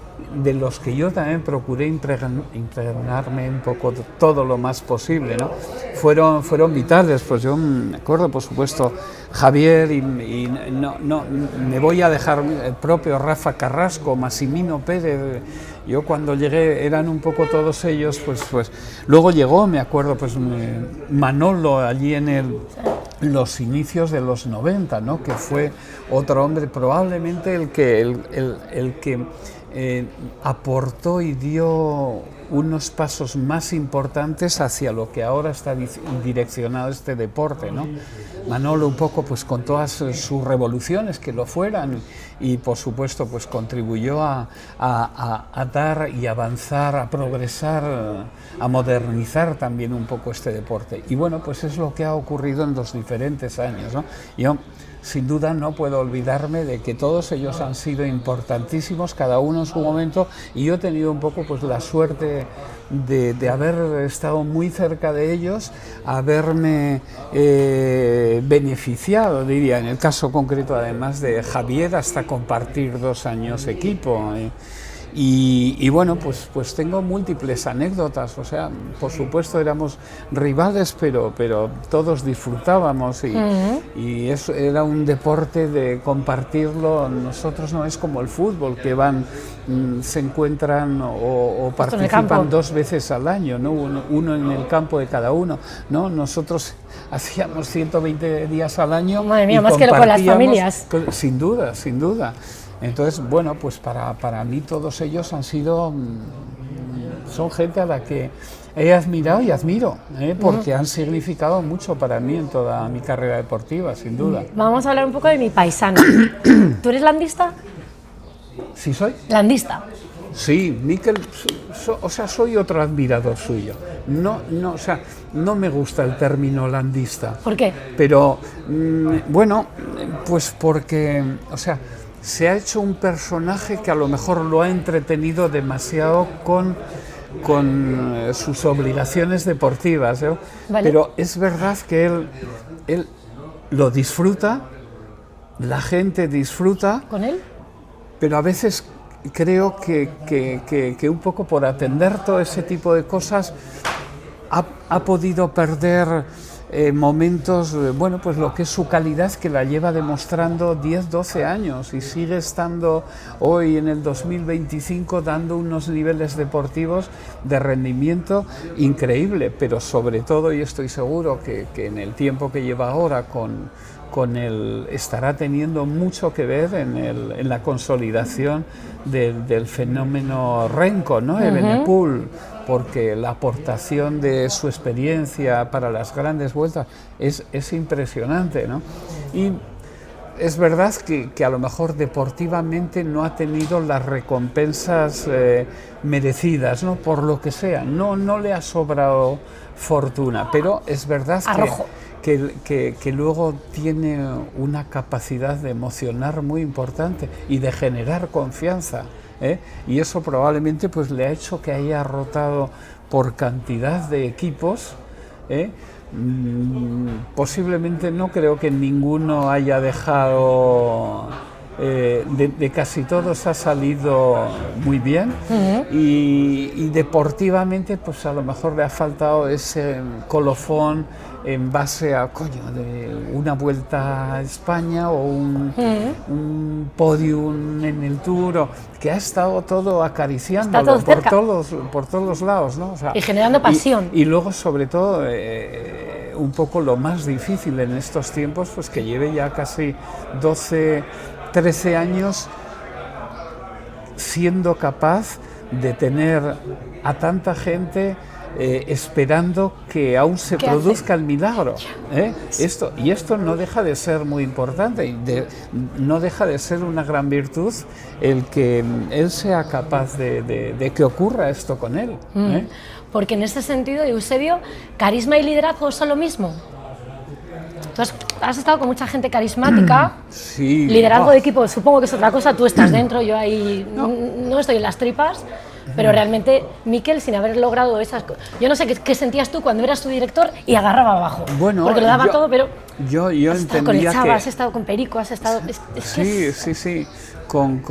de los que yo también procuré impregnarme un poco todo lo más posible, ¿no? Fueron vitales. Pues yo me acuerdo, por supuesto, Javier, y no me voy a dejar el propio Rafa Carrasco, Massimino Pérez. Yo cuando llegué eran un poco todos ellos, pues luego llegó, me acuerdo, pues Manolo allí en los inicios de los 90, ¿no? Que fue otro hombre, probablemente el que aportó y dio unos pasos más importantes hacia lo que ahora está direccionado este deporte, ¿no? Manolo un poco pues con todas sus revoluciones que lo fueran, y por supuesto pues contribuyó a dar y avanzar, a progresar, a modernizar también un poco este deporte. Y bueno, pues es lo que ha ocurrido en los diferentes años, ¿no? Yo sin duda no puedo olvidarme de que todos ellos han sido importantísimos, cada uno en su momento, y yo he tenido un poco pues la suerte de haber estado muy cerca de ellos, haberme beneficiado, diría, en el caso concreto además de Javier, hasta compartir 2 años equipo. Y bueno, pues tengo múltiples anécdotas, o sea, por supuesto éramos rivales, pero todos disfrutábamos, y eso era un deporte de compartirlo. Nosotros no es como el fútbol, que se encuentran o participan 2 veces al año, ¿no? Uno en el campo de cada uno, ¿no? Nosotros hacíamos 120 días al año. Madre mía, más que lo con las familias. Sin duda, sin duda. Entonces, bueno, pues para mí todos ellos son gente a la que he admirado y admiro, porque han significado mucho para mí en toda mi carrera deportiva, sin duda. Vamos a hablar un poco de mi paisano. ¿Tú eres landista? ¿Sí soy? Landista. Sí, Mikel, o sea, soy otro admirador suyo. O sea, no me gusta el término landista. ¿Por qué? Pero, bueno, pues porque, o sea, se ha hecho un personaje que a lo mejor lo ha entretenido demasiado con sus obligaciones deportivas, ¿no? Vale. Pero es verdad que él lo disfruta, la gente disfruta. ¿Con él? Pero a veces creo que un poco por atender todo ese tipo de cosas ha podido perder momentos, bueno, pues lo que es su calidad, que la lleva demostrando 10, 12 años y sigue estando hoy en el 2025 dando unos niveles deportivos de rendimiento increíble, pero sobre todo, y estoy seguro que en el tiempo que lleva ahora con él estará teniendo mucho que ver en la consolidación del fenómeno Renko, ¿no? Evenepoel, porque la aportación de su experiencia para las grandes vueltas es impresionante, ¿no? Y es verdad que a lo mejor deportivamente no ha tenido las recompensas merecidas, ¿no? Por lo que sea, no le ha sobrado fortuna, pero es verdad que luego tiene una capacidad de emocionar muy importante y de generar confianza, y eso probablemente pues le ha hecho que haya rotado por cantidad de equipos, posiblemente no creo que ninguno haya dejado, de casi todos ha salido muy bien, y deportivamente pues a lo mejor le ha faltado ese colofón en base a de una vuelta a España o un podium en el Tour, que ha estado todo acariciándolo por todos los lados, ¿no? O sea, y generando pasión. Y luego, sobre todo, un poco lo más difícil en estos tiempos, pues que lleve ya casi 12, 13 años siendo capaz de tener a tanta gente esperando que aún se produzca el milagro, Esto no deja de ser muy importante, y no deja de ser una gran virtud el que él sea capaz de que ocurra esto con él. Porque en este sentido, Eusebio, ¿carisma y liderazgo son lo mismo? Tú has estado con mucha gente carismática. Sí. Liderazgo de equipo, supongo que es otra cosa, tú estás dentro, yo ahí no estoy en las tripas. Pero realmente, Mikel, sin haber logrado esas cosas... Yo no sé qué sentías tú cuando eras tu director y agarraba abajo. Bueno, porque lo daba todo, pero... Yo has estado con el entendía Chava, que... has estado con Perico, has estado... Sí. con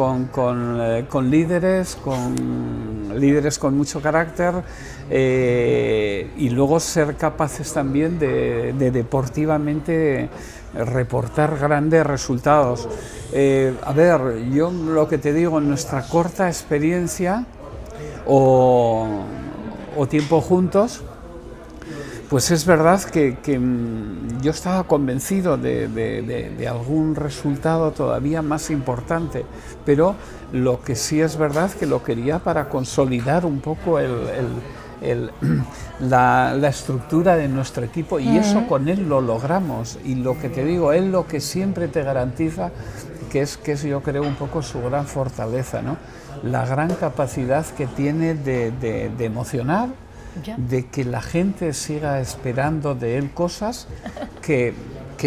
líderes, con mucho carácter, y luego ser capaces también de deportivamente reportar grandes resultados. A ver, yo lo que te digo, en nuestra corta experiencia o tiempo juntos, pues es verdad que yo estaba convencido de algún resultado todavía más importante, pero lo que sí es verdad que lo quería para consolidar un poco la estructura de nuestro equipo, y eso con él lo logramos. Y lo que te digo, él lo que siempre te garantiza, que es yo creo un poco su gran fortaleza, ¿no? La gran capacidad que tiene de emocionar, de que la gente siga esperando de él cosas que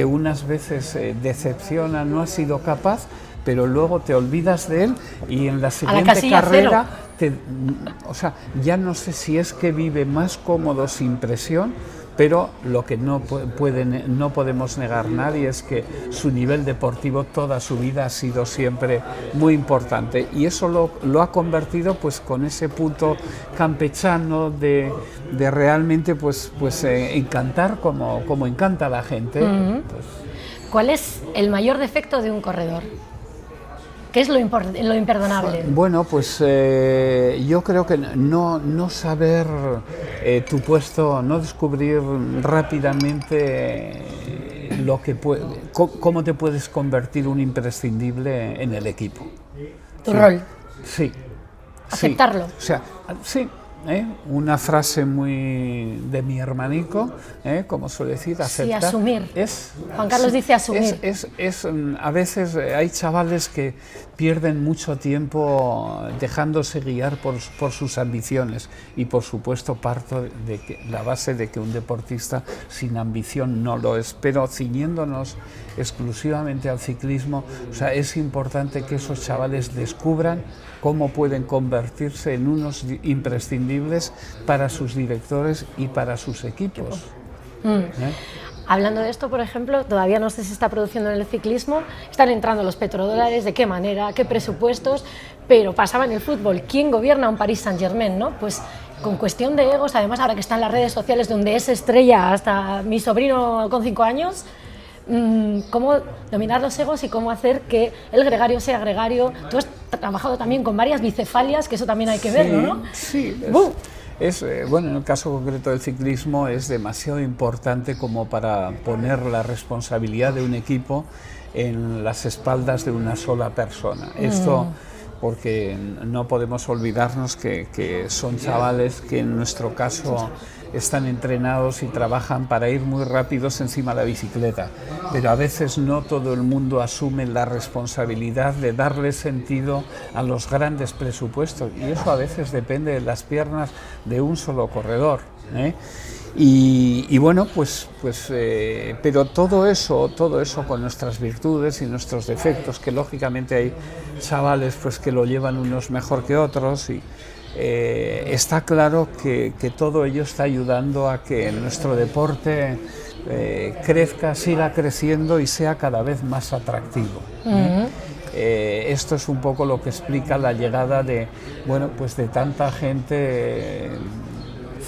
unas veces decepciona, no ha sido capaz, pero luego te olvidas de él y en la siguiente carrera o sea, ya no sé si es que vive más cómodo sin presión, pero lo que no podemos negar nadie es que su nivel deportivo toda su vida ha sido siempre muy importante, y eso lo ha convertido pues con ese punto campechano de realmente pues encantar como encanta a la gente. Pues. ¿Cuál es el mayor defecto de un corredor? ¿Qué es lo imperdonable? Bueno, pues yo creo que no saber tu puesto, no descubrir rápidamente cómo te puedes convertir un imprescindible en el equipo. ¿Tu rol? Sí. ¿Aceptarlo? Sí. O sea, sí. Una frase muy de mi hermanico, como suele decir, aceptar. Sí, asumir. Juan Carlos dice asumir. A veces hay chavales que pierden mucho tiempo dejándose guiar por sus ambiciones, y por supuesto parto de la base de que un deportista sin ambición no lo es, pero ciñéndonos exclusivamente al ciclismo, o sea, es importante que esos chavales descubran cómo pueden convertirse en unos imprescindibles para sus directores y para sus equipos. Hablando de esto, por ejemplo, todavía no sé si se está produciendo en el ciclismo, están entrando los petrodólares, de qué manera, qué presupuestos, pero pasaba en el fútbol. ¿Quién gobierna un Paris Saint-Germain, no? Pues con cuestión de egos, además ahora que están las redes sociales donde es estrella hasta mi sobrino con 5 años, cómo dominar los egos y cómo hacer que el gregario sea gregario. Tú has trabajado también con varias bicefalias, que eso también hay que verlo, ¿no? Sí, bueno, en el caso concreto del ciclismo es demasiado importante como para poner la responsabilidad de un equipo en las espaldas de una sola persona. Esto porque no podemos olvidarnos que son chavales que en nuestro caso están entrenados y trabajan para ir muy rápidos encima de la bicicleta, pero a veces no todo el mundo asume la responsabilidad de darle sentido a los grandes presupuestos, y eso a veces depende de las piernas de un solo corredor, Y bueno, pero todo eso con nuestras virtudes y nuestros defectos, que lógicamente hay chavales pues que lo llevan unos mejor que otros, y está claro que todo ello está ayudando a que nuestro deporte crezca, siga creciendo y sea cada vez más atractivo. Esto es un poco lo que explica la llegada de tanta gente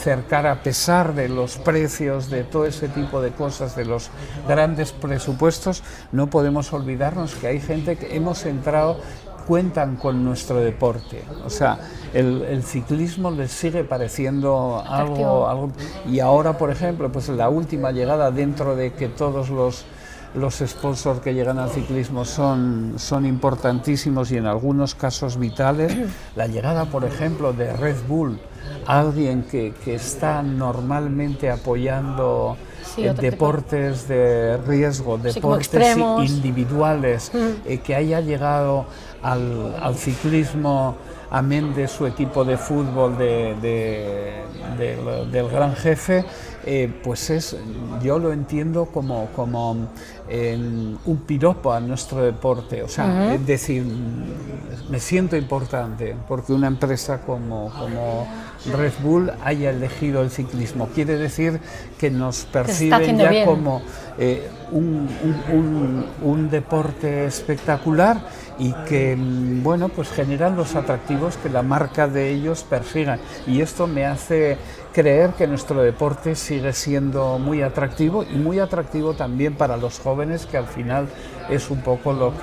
cercana, a pesar de los precios, de todo ese tipo de cosas, de los grandes presupuestos. No podemos olvidarnos que hay gente que hemos entrado, cuentan con nuestro deporte, o sea, el ciclismo les sigue pareciendo algo, y ahora, por ejemplo, pues la última llegada, dentro de que todos los sponsors que llegan al ciclismo son importantísimos y en algunos casos vitales, la llegada, por ejemplo, de Red Bull, alguien que está normalmente apoyando deportes de riesgo, deportes individuales, que haya llegado al ciclismo, amén de su equipo de fútbol del gran jefe, pues yo lo entiendo como un piropo a nuestro deporte, o sea, es decir, me siento importante porque una empresa como Red Bull haya elegido el ciclismo, quiere decir que nos perciben ya bien como un deporte espectacular, y que, bueno, pues generan los atractivos que la marca de ellos persigan. Y esto me hace creer que nuestro deporte sigue siendo muy atractivo y muy atractivo también para los jóvenes, que al final es un poco lo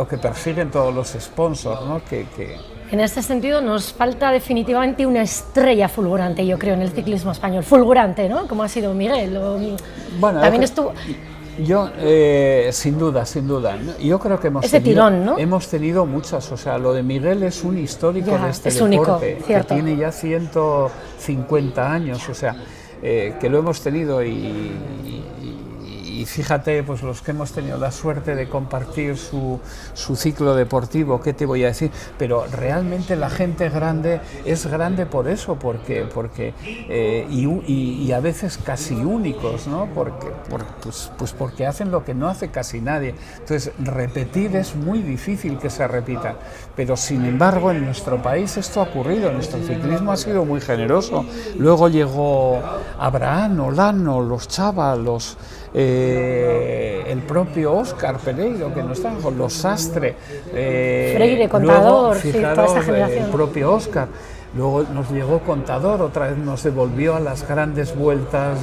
que persiguen todos los sponsors, ¿no? En este sentido nos falta definitivamente una estrella fulgurante, yo creo, en el ciclismo español. Fulgurante, ¿no? Como ha sido Miguel. Bueno, también estuvo... Yo, sin duda, yo creo que hemos tenido muchas, o sea, lo de Miguel es un histórico de este deporte, que tiene ya 150 años, o sea, que lo hemos tenido y fíjate, pues los que hemos tenido la suerte de compartir su ciclo deportivo, ¿qué te voy a decir? Pero realmente la gente grande es grande por eso, porque a veces casi únicos, ¿no? Porque hacen lo que no hace casi nadie. Entonces, repetir es muy difícil que se repita, pero sin embargo en nuestro país esto ha ocurrido, nuestro ciclismo ha sido muy generoso. Luego llegó Abraham, Olano, los Chava, el propio Óscar Pereiro, que no están con los Sastre, Freire, Contador, luego, fijaros, toda esta generación. El propio Óscar. Luego nos llegó Contador, otra vez nos devolvió a las grandes vueltas,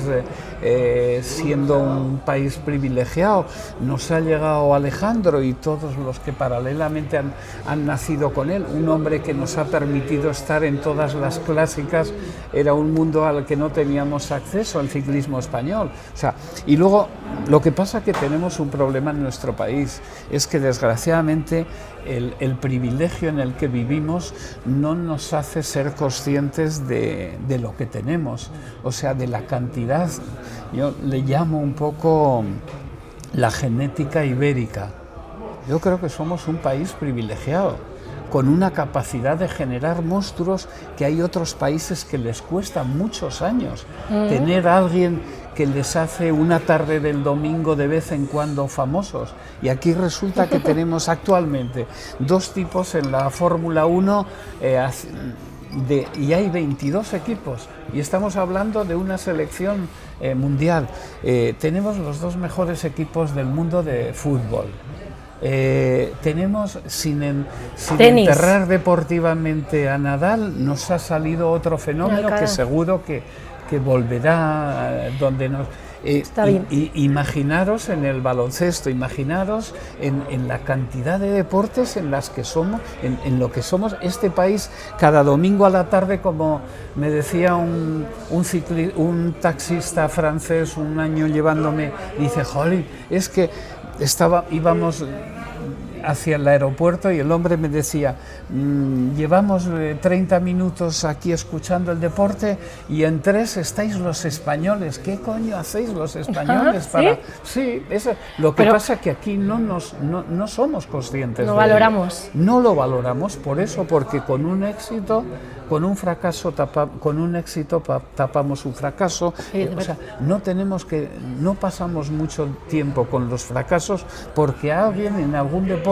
siendo un país privilegiado. Nos ha llegado Alejandro y todos los que paralelamente han nacido con él. Un hombre que nos ha permitido estar en todas las clásicas. Era un mundo al que no teníamos acceso, el ciclismo español. O sea, y luego lo que pasa es que tenemos un problema en nuestro país, es que desgraciadamente el privilegio en el que vivimos no nos hace ser conscientes de lo que tenemos, o sea, de la cantidad. Yo le llamo un poco la genética ibérica. Yo creo que somos un país privilegiado, con una capacidad de generar monstruos que hay otros países que les cuesta muchos años. Tener a alguien que les hace una tarde del domingo de vez en cuando famosos. Y aquí resulta que tenemos actualmente dos tipos en la Fórmula 1 y hay 22 equipos. Y estamos hablando de una selección mundial. Tenemos los dos mejores equipos del mundo de fútbol. Tenemos, sin enterrar deportivamente a Nadal, nos ha salido otro fenómeno que seguro que volverá donde nos... Imaginaros en el baloncesto, imaginaros en la cantidad de deportes en las que somos, en lo que somos este país. Cada domingo a la tarde, como me decía un taxista francés un año llevándome, dice, jolín, es que íbamos hacia el aeropuerto y el hombre me decía, llevamos 30 minutos aquí escuchando el deporte y en 3 estáis los españoles. ¿Qué coño hacéis los españoles? Sí, eso. Lo que pasa es que aquí no somos conscientes. No valoramos. No lo valoramos por eso, porque con un éxito tapamos un fracaso. O sea, no pasamos mucho tiempo con los fracasos porque alguien en algún deporte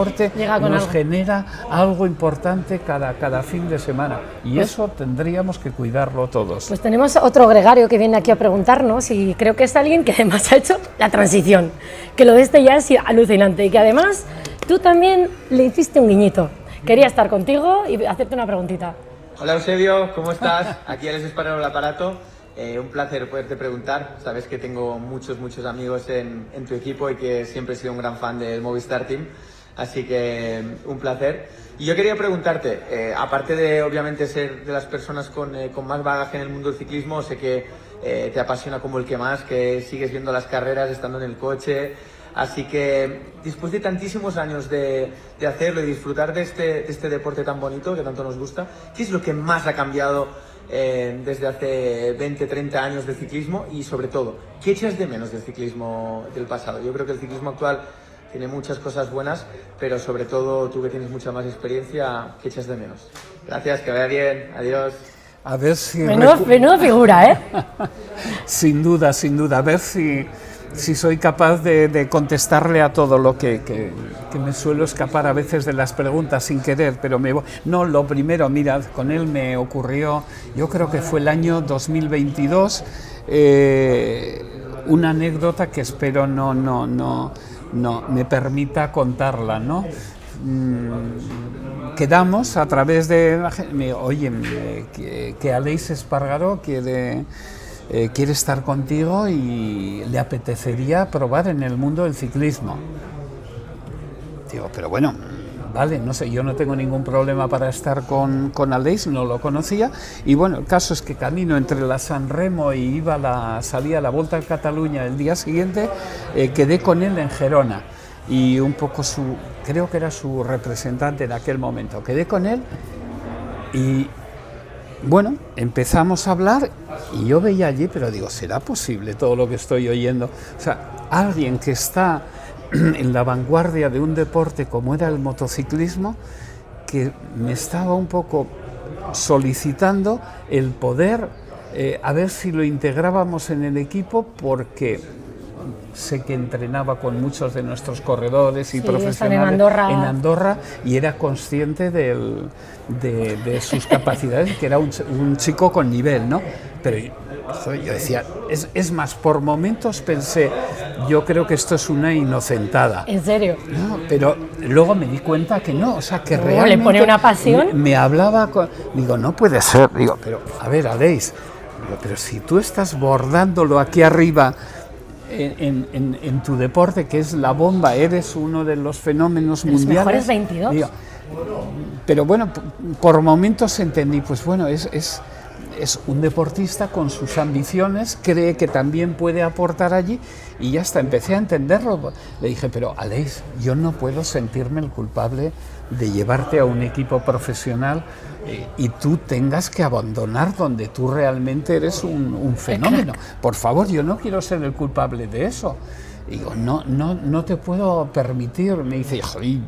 nos genera algo importante cada fin de semana, y eso tendríamos que cuidarlo todos. Pues tenemos otro gregario que viene aquí a preguntarnos, y creo que es alguien que además ha hecho la transición, que lo de este ya es alucinante, y que además tú también le hiciste un guiñito. Quería estar contigo y hacerte una preguntita. Hola Eusebio, ¿cómo estás? Aquí Alex Esparrero el aparato. Un placer poderte preguntar. Sabes que tengo muchos amigos en tu equipo y que siempre he sido un gran fan del Movistar Team. Así que un placer. Y yo quería preguntarte, aparte de obviamente ser de las personas con más bagaje en el mundo del ciclismo, sé que te apasiona como el que más, que sigues viendo las carreras estando en el coche. Así que después de tantísimos años de hacerlo y disfrutar de este deporte tan bonito que tanto nos gusta, ¿qué es lo que más ha cambiado desde hace 20, 30 años del ciclismo? Y sobre todo, ¿qué echas de menos del ciclismo del pasado? Yo creo que el ciclismo actual tiene muchas cosas buenas, pero sobre todo tú que tienes mucha más experiencia, ¿qué echas de menos? Gracias, que vaya bien, adiós. A ver si... Menuda figura, ¿eh? Sin duda, a ver si soy capaz de contestarle a todo lo que me suelo escapar a veces de las preguntas sin querer, pero no, lo primero, mira, con él me ocurrió, yo creo que fue el año 2022, una anécdota que espero no me permita contarla, ¿no? quedamos a través de la gente, oye, que Aleix Espargaró quiere estar contigo y le apetecería probar en el mundo del ciclismo. Digo, pero bueno, vale, no sé, yo no tengo ningún problema para estar con Aleix, no lo conocía, y bueno, el caso es que camino entre la San Remo y salía a la Volta a Cataluña el día siguiente, quedé con él en Gerona, y un poco creo que era su representante en aquel momento, quedé con él y bueno, empezamos a hablar y yo veía allí, pero digo, ¿será posible todo lo que estoy oyendo? O sea, alguien que está en la vanguardia de un deporte como era el motociclismo, que me estaba un poco solicitando el poder, a ver si lo integrábamos en el equipo, porque sé que entrenaba con muchos de nuestros corredores y profesionales en Andorra y era consciente de sus capacidades, que era un chico con nivel, ¿no? Pero yo decía, es más, por momentos pensé, yo creo que esto es una inocentada. ¿En serio? No, pero luego me di cuenta que no, o sea, que realmente le pone una pasión. Me hablaba, digo, no puede ser, digo, pero a ver, Aleix, pero si tú estás bordándolo aquí arriba en tu deporte, que es la bomba, eres uno de los fenómenos mundiales. Los mejores 22. Digo, pero bueno, por momentos entendí, pues bueno, es un deportista con sus ambiciones, cree que también puede aportar allí, y ya está, empecé a entenderlo. Le dije, pero Aleix, yo no puedo sentirme el culpable de llevarte a un equipo profesional y tú tengas que abandonar donde tú realmente eres un fenómeno. Por favor, yo no quiero ser el culpable de eso. Digo, no te puedo permitir. Me dice, joder,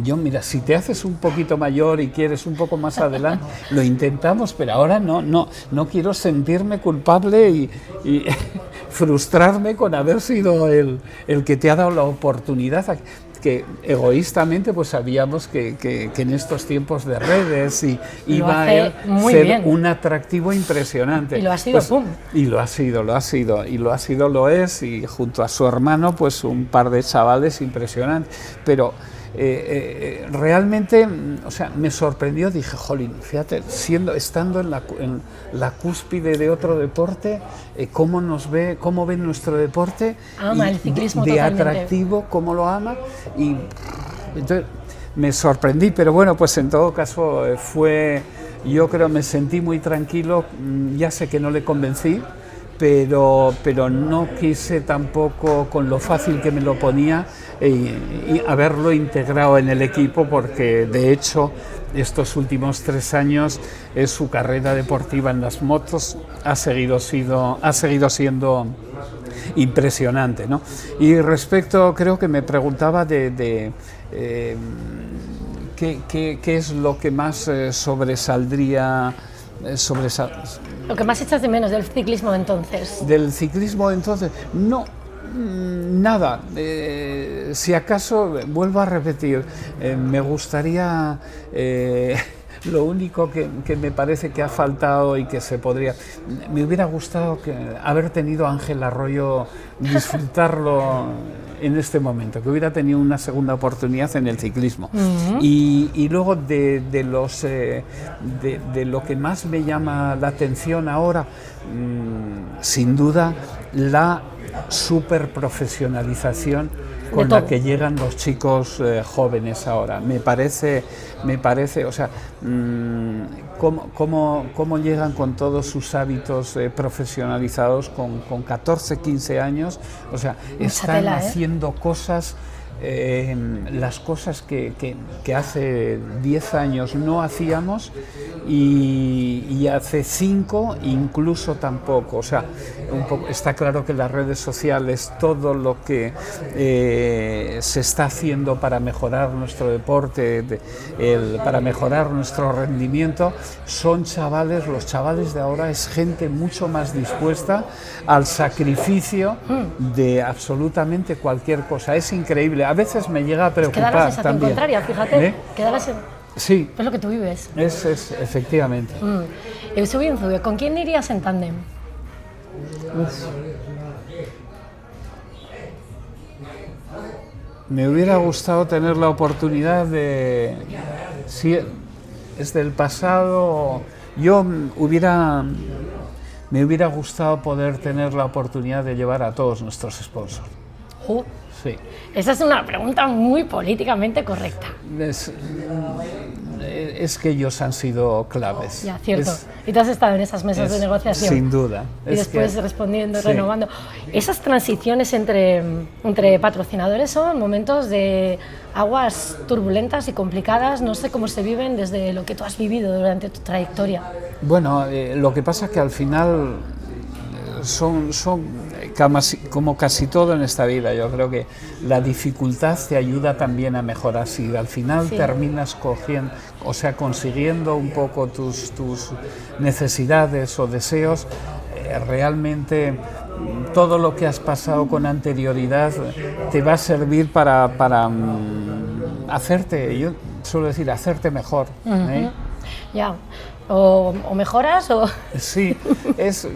yo mira, si te haces un poquito mayor y quieres un poco más adelante, lo intentamos, pero ahora no quiero sentirme culpable y frustrarme con haber sido el que te ha dado la oportunidad. Que egoístamente pues sabíamos que en estos tiempos de redes iba a ser un atractivo impresionante. Y lo ha sido, pues, ¡pum! Y lo es, y junto a su hermano pues un par de chavales impresionantes. Pero realmente, o sea, me sorprendió, dije, jolín, fíjate, estando en la cúspide de otro deporte, cómo ve nuestro deporte, ama el ciclismo de totalmente. Atractivo, cómo lo ama, y entonces me sorprendí, pero bueno, pues en todo caso yo creo, me sentí muy tranquilo, ya sé que no le convencí, pero no quise tampoco, con lo fácil que me lo ponía, y haberlo integrado en el equipo, porque de hecho estos últimos 3 años su carrera deportiva en las motos ha seguido siendo impresionante, ¿no? Y respecto, creo que me preguntaba de qué es lo que más sobresaldría. Lo que más echas de menos del ciclismo de entonces. Del ciclismo de entonces, no, nada. Si acaso, vuelvo a repetir, me gustaría, lo único que me parece que ha faltado y que me hubiera gustado haber tenido a Ángel Arroyo, disfrutarlo en este momento, que hubiera tenido una segunda oportunidad en el ciclismo. Uh-huh. Y luego de lo que más me llama la atención ahora, sin duda, la superprofesionalización con la que llegan los chicos jóvenes ahora. Me parece, o sea, cómo llegan con todos sus hábitos profesionalizados con 14, 15 años, o sea, están haciendo cosas, las cosas que hace 10 años no hacíamos, y hace 5 incluso tampoco. O sea, está claro que las redes sociales, todo lo que se está haciendo para mejorar nuestro deporte, para mejorar nuestro rendimiento, son chavales, los chavales de ahora es gente mucho más dispuesta al sacrificio de absolutamente cualquier cosa. Es increíble. A veces me llega a preocupar. Es que da la sensación también. Contraria, fíjate. Que da la sí. Es lo que tú vives. Es efectivamente. Eusebio Unzue, ¿con quién irías en tándem? Me hubiera gustado tener la oportunidad de... Si es del pasado, me hubiera gustado poder tener la oportunidad de llevar a todos nuestros sponsors. Sí. Esa es una pregunta muy políticamente correcta. Es que ellos han sido claves. Ya, cierto. Y tú has estado en esas mesas de negociación. Sin duda. Y después respondiendo, renovando. Esas transiciones entre patrocinadores son momentos de aguas turbulentas y complicadas. No sé cómo se viven desde lo que tú has vivido durante tu trayectoria. Bueno, lo que pasa es que al final son como casi todo en esta vida. Yo creo que la dificultad te ayuda también a mejorar. Si al final terminas consiguiendo un poco tus necesidades o deseos, realmente todo lo que has pasado con anterioridad te va a servir para hacerte, yo suelo decir, hacerte mejor. Ya. O mejoras o... Sí, es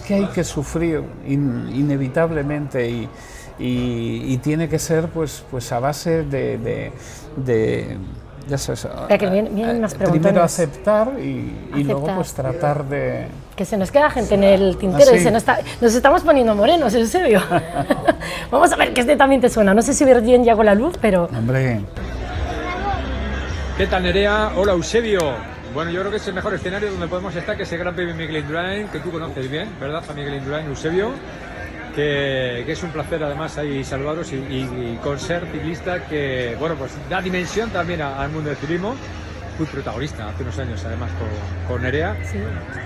que hay que sufrir inevitablemente y tiene que ser pues a base de ya sabes, que vienen más primero aceptar y luego pues tratar de... Que se nos queda gente en el tintero y nos estamos poniendo morenos, en serio. Vamos a ver que también te suena, no sé si ver bien ya con la luz, pero... Hombre... ¿Qué tal, Nerea? Hola, Eusebio. Bueno, yo creo que es el mejor escenario donde podemos estar, que es el Gran Premio Miguel Indurain, que tú conoces bien, ¿verdad? A Miguel Indurain, Eusebio, que es un placer además ahí saludaros y con ser ciclista que, bueno, pues da dimensión también al mundo del ciclismo. Fui protagonista hace unos años además con Nerea. Sí.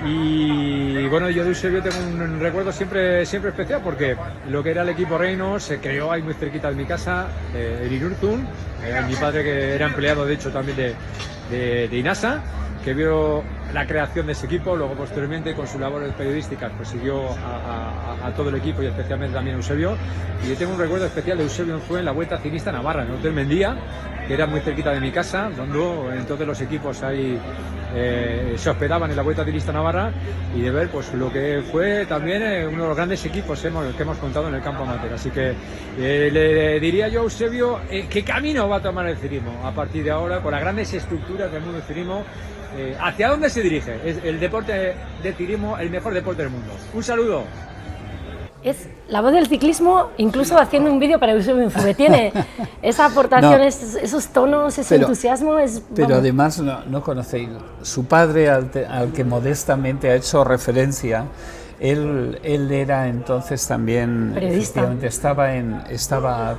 Y bueno, yo de Eusebio tengo un recuerdo siempre especial, porque lo que era el equipo Reynolds se creó ahí muy cerquita de mi casa, en Irurzun. Mi padre, que era empleado de hecho también de INASA, que vio la creación de ese equipo, luego posteriormente con sus labores periodísticas pues siguió a todo el equipo y especialmente también a Eusebio. Y yo tengo un recuerdo especial de Eusebio, fue en la Vuelta Ciclista Navarra, en el Hotel Mendía, que era muy cerquita de mi casa, donde entonces los equipos ahí se hospedaban en la Vuelta Ciclista Navarra, y de ver pues lo que fue también uno de los grandes equipos que hemos contado en el campo amateur. Así que le diría yo a Eusebio qué camino va a tomar el ciclismo a partir de ahora, con las grandes estructuras del mundo del ciclismo. ¿Hacia dónde se dirige? Es el deporte de ciclismo, el mejor deporte del mundo. Un saludo. Es la voz del ciclismo, incluso haciendo un vídeo para Eusebio Infube. Tiene esa aportación, esos tonos, ese entusiasmo. Pero además no conocéis. Su padre, al que modestamente ha hecho referencia, él era entonces también periodista.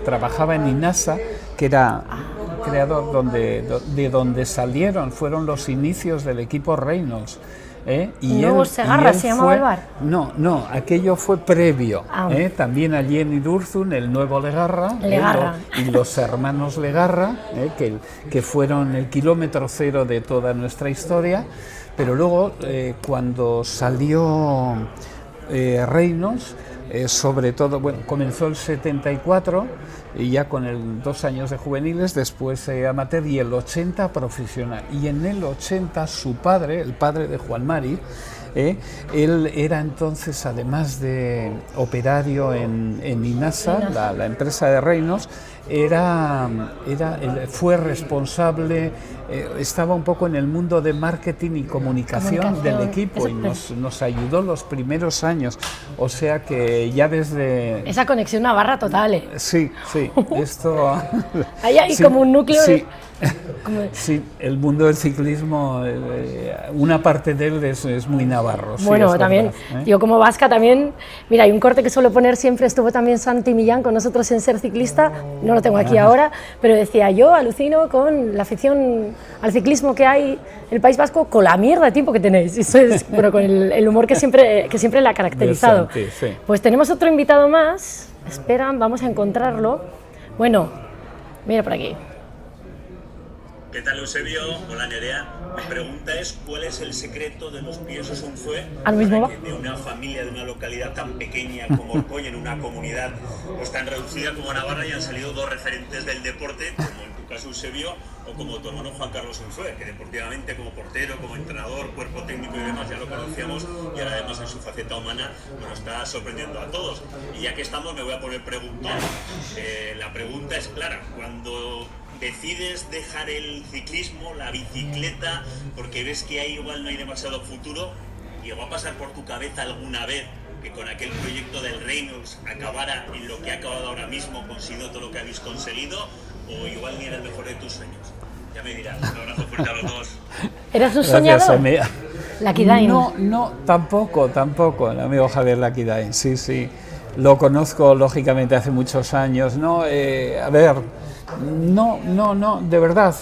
Trabajaba en INASA, que era creador de donde fueron los inicios del equipo Reynolds. Y Nuevo Segarra se llamaba el bar. No, aquello fue previo. También allí en Irurzun, el Nuevo Legarra. Y los hermanos Legarra, que fueron el kilómetro cero de toda nuestra historia. Pero luego, cuando salió Reynolds, sobre todo, bueno, comenzó el 74 y ya con 2 años de juveniles, después amateur, y el 80 profesional. Y en el 80 su padre, el padre de Juan Mari, él era entonces, además de operario en INASA, la empresa de Reynolds, fue responsable, estaba un poco en el mundo de marketing y comunicación del equipo, y nos ayudó los primeros años, o sea que ya desde... Esa conexión Navarra total. Sí, esto... Ahí hay como un núcleo... Sí, el mundo del ciclismo, una parte de él es muy navarro. Bueno, sí, también, verdad, yo como vasca también, mira, hay un corte que suelo poner siempre, estuvo también Santi Millán con nosotros en Ser Ciclista, no lo tengo aquí ahora, pero decía, yo alucino con la afición al ciclismo que hay en el País Vasco, con la mierda de tiempo que tenéis. Eso es, bueno, con el humor que siempre la ha caracterizado. Santi, sí. Pues tenemos otro invitado más, esperan, vamos a encontrarlo. Bueno, mira por aquí. ¿Qué tal, Eusebio? Hola, Nerea. Mi pregunta es, ¿cuál es el secreto de los Piensos Unfue para que de una familia, de una localidad tan pequeña como Orcoy, en una comunidad pues tan reducida como Navarra, hayan salido 2 referentes del deporte, como el tu caso Eusebio, o como tu hermano Juan Carlos Unzué, que deportivamente como portero, como entrenador, cuerpo técnico y demás ya lo conocíamos, y ahora además en su faceta humana nos está sorprendiendo a todos. Y ya que estamos me voy a poner preguntón. La pregunta es clara, cuando decides dejar el ciclismo, la bicicleta, porque ves que ahí igual no hay demasiado futuro, ¿llegó a pasar por tu cabeza alguna vez que con aquel proyecto del Reynolds acabara en lo que ha acabado ahora mismo, consiguiendo todo lo que habéis conseguido, o igual ni era el mejor de tus sueños? Ya me dirás. Un abrazo fuerte a los dos. ¿Eras un soñador? Lakidain. No, tampoco, el amigo Javier Lakidain, sí. Lo conozco, lógicamente, hace muchos años, ¿no? A ver, no, de verdad,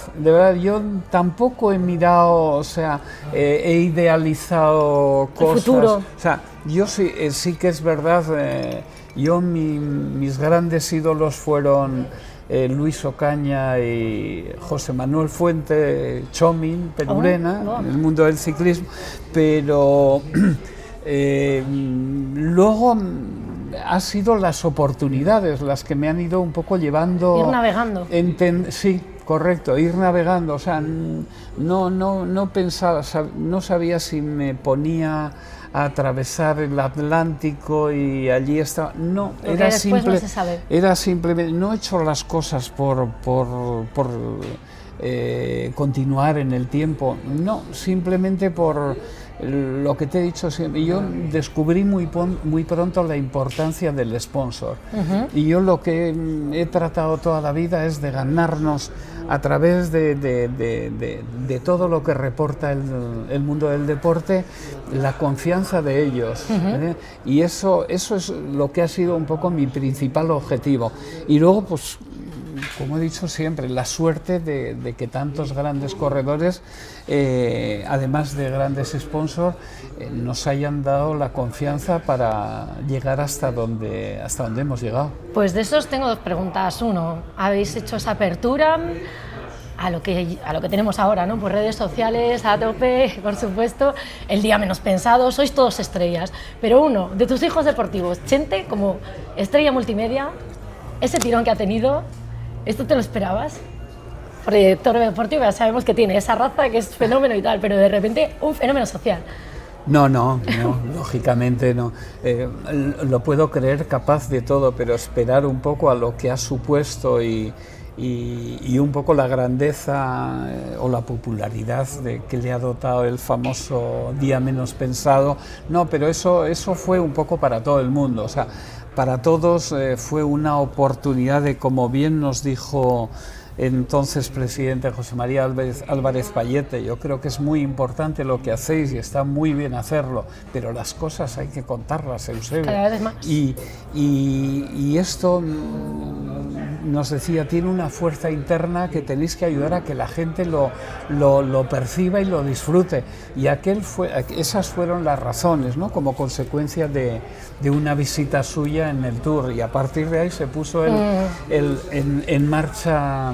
yo tampoco he mirado, o sea, he idealizado cosas. El futuro. O sea, yo sí que es verdad, mis grandes ídolos fueron Luis Ocaña y José Manuel Fuente, Chomin, Perurena, en el mundo del ciclismo, pero luego han sido las oportunidades las que me han ido un poco llevando... Ir navegando. Sí, correcto, ir navegando. O sea, no pensaba, no sabía si me ponía a atravesar el Atlántico y allí estaba... No, era simple, no se sabe. Era simplemente... No he hecho las cosas por continuar en el tiempo, no, simplemente por... Lo que te he dicho siempre, yo descubrí muy pronto la importancia del sponsor. Y yo lo que he tratado toda la vida es de ganarnos a través de todo lo que reporta el mundo del deporte, la confianza de ellos. Y eso es lo que ha sido un poco mi principal objetivo. Y luego, pues, como he dicho siempre, la suerte de que tantos grandes corredores, además de grandes sponsors, nos hayan dado la confianza para llegar hasta donde hemos llegado. Pues de esos tengo dos preguntas. Uno, ¿habéis hecho esa apertura a lo que tenemos ahora, ¿no? Pues redes sociales a tope, por supuesto, el día menos pensado, sois todos estrellas. Pero uno, de tus hijos deportivos, Chente, como estrella multimedia, ese tirón que ha tenido, ¿esto te lo esperabas? Porque director deportivo ya sabemos que tiene esa raza que es fenómeno y tal, pero de repente un fenómeno social. No, lógicamente no. Lo puedo creer capaz de todo, pero esperar un poco a lo que ha supuesto y un poco la grandeza o la popularidad que le ha dotado el famoso día menos pensado. No, pero eso fue un poco para todo el mundo. O sea, para todos fue una oportunidad de, como bien nos dijo entonces presidente José María Álvarez Payete, yo creo que es muy importante lo que hacéis y está muy bien hacerlo, pero las cosas hay que contarlas, Eusebio. Cada vez más. Y esto, nos decía, tiene una fuerza interna que tenéis que ayudar a que la gente lo perciba y lo disfrute. Y esas fueron las razones, ¿no? Como consecuencia de una visita suya en el Tour. Y a partir de ahí se puso en marcha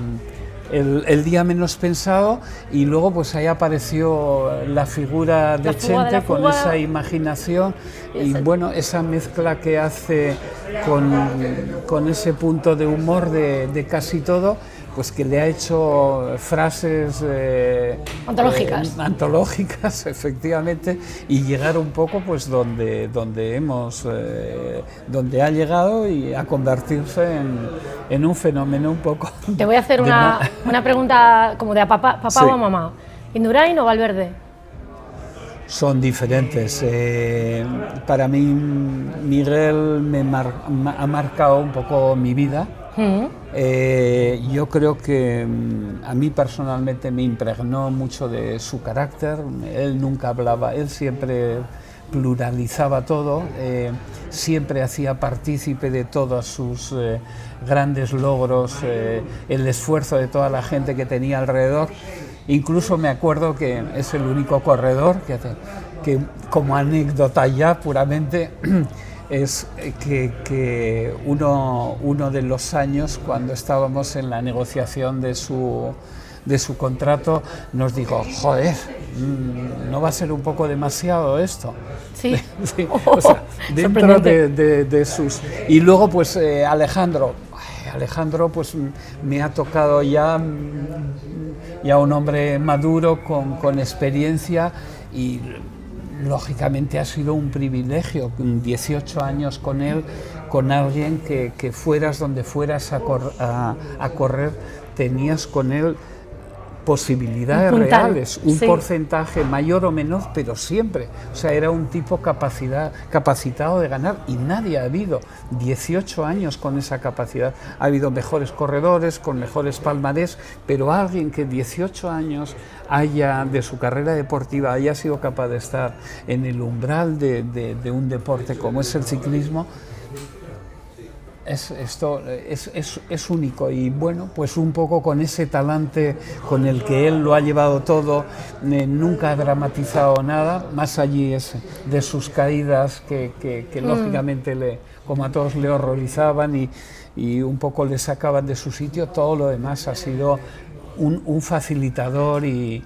el día menos pensado, y luego pues ahí apareció la figura de Chente con esa imaginación y bueno, esa mezcla que hace con ese punto de humor de casi todo, pues que le ha hecho frases antológicas, efectivamente, y llegar un poco pues donde ha llegado y a convertirse en un fenómeno un poco. Te voy a hacer una pregunta como de a papá sí. O a mamá. ¿Indurain o Valverde? Son diferentes. Para mí Miguel ha marcado un poco mi vida. Yo creo que a mí personalmente me impregnó mucho de su carácter. Él nunca hablaba, él siempre pluralizaba todo, siempre hacía partícipe de todos sus grandes logros, el esfuerzo de toda la gente que tenía alrededor. Incluso me acuerdo que es el único corredor que como anécdota ya puramente, es que uno de los años, cuando estábamos en la negociación de su contrato, nos dijo: joder, ¿no va a ser un poco demasiado esto? Sí, sí, o sea, dentro de sus... Y luego pues Alejandro, Alejandro pues me ha tocado ya un hombre maduro con experiencia y lógicamente ha sido un privilegio, 18 años con él, con alguien que fueras donde fueras a correr, tenías con él posibilidades reales, un porcentaje mayor o menor, pero siempre. O sea, era un tipo capacitado de ganar y nadie ha habido 18 años con esa capacidad. Ha habido mejores corredores, con mejores palmarés, pero alguien que 18 años de su carrera deportiva haya sido capaz de estar en el umbral de un deporte como es el ciclismo, es único. Y bueno, pues un poco con ese talante con el que él lo ha llevado todo, nunca ha dramatizado nada, más allí de sus caídas que lógicamente como a todos le horrorizaban y un poco le sacaban de su sitio. Todo lo demás ha sido un facilitador y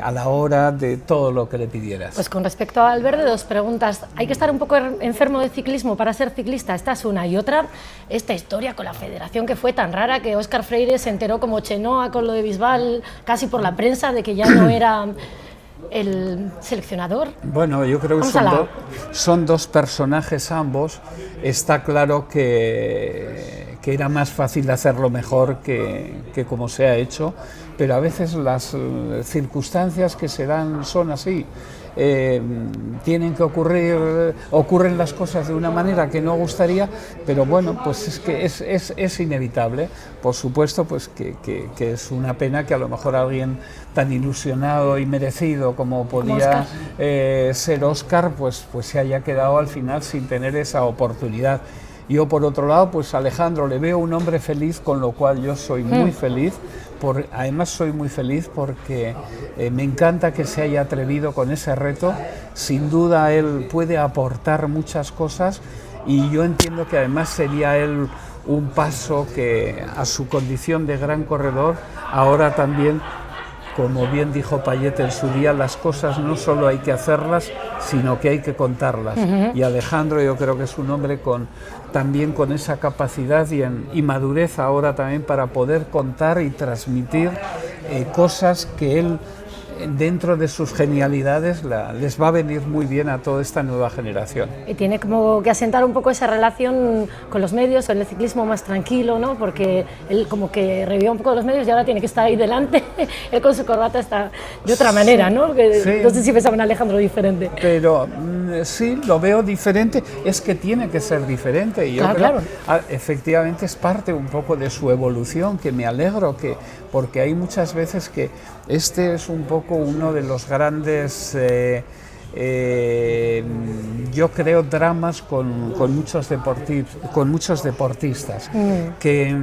a la hora de todo lo que le pidieras. Pues con respecto a Alberde, 2 preguntas. ¿Hay que estar un poco enfermo de ciclismo para ser ciclista? Esta es una. Y otra, esta historia con la federación que fue tan rara que Óscar Freire se enteró como Chenoa con lo de Bisbal, que por la prensa, de que ya no era el seleccionador. Bueno, yo creo que son 2 personajes ambos. Está claro que era más fácil hacerlo mejor que como se ha hecho, pero a veces las circunstancias que se dan son así. Tienen que ocurren las cosas de una manera que no gustaría, pero bueno, pues es que es inevitable. Por supuesto, pues que es una pena que a lo mejor alguien tan ilusionado y merecido como podía ser Óscar, pues se haya quedado al final sin tener esa oportunidad. Yo, por otro lado, pues a Alejandro le veo un hombre feliz, con lo cual yo soy muy feliz. Además soy muy feliz porque me encanta que se haya atrevido con ese reto. Sin duda él puede aportar muchas cosas y yo entiendo que además sería él un paso que a su condición de gran corredor ahora también, como bien dijo Payet en su día, las cosas no solo hay que hacerlas, sino que hay que contarlas. Y Alejandro yo creo que es un hombre también con esa capacidad y madurez ahora también para poder contar y transmitir cosas que él, dentro de sus genialidades, les va a venir muy bien a toda esta nueva generación. Y tiene como que asentar un poco esa relación con los medios, con el ciclismo más tranquilo, ¿no? Porque él como que revivió un poco de los medios y ahora tiene que estar ahí delante. Él con su corbata está de otra manera, ¿no? No sé si pensaba en Alejandro diferente. Pero sí, lo veo diferente, es que tiene que ser diferente. Y yo creo, efectivamente, es parte un poco de su evolución, que me alegro, porque hay muchas veces que este es un poco uno de los grandes, yo creo, dramas con muchos deportistas, que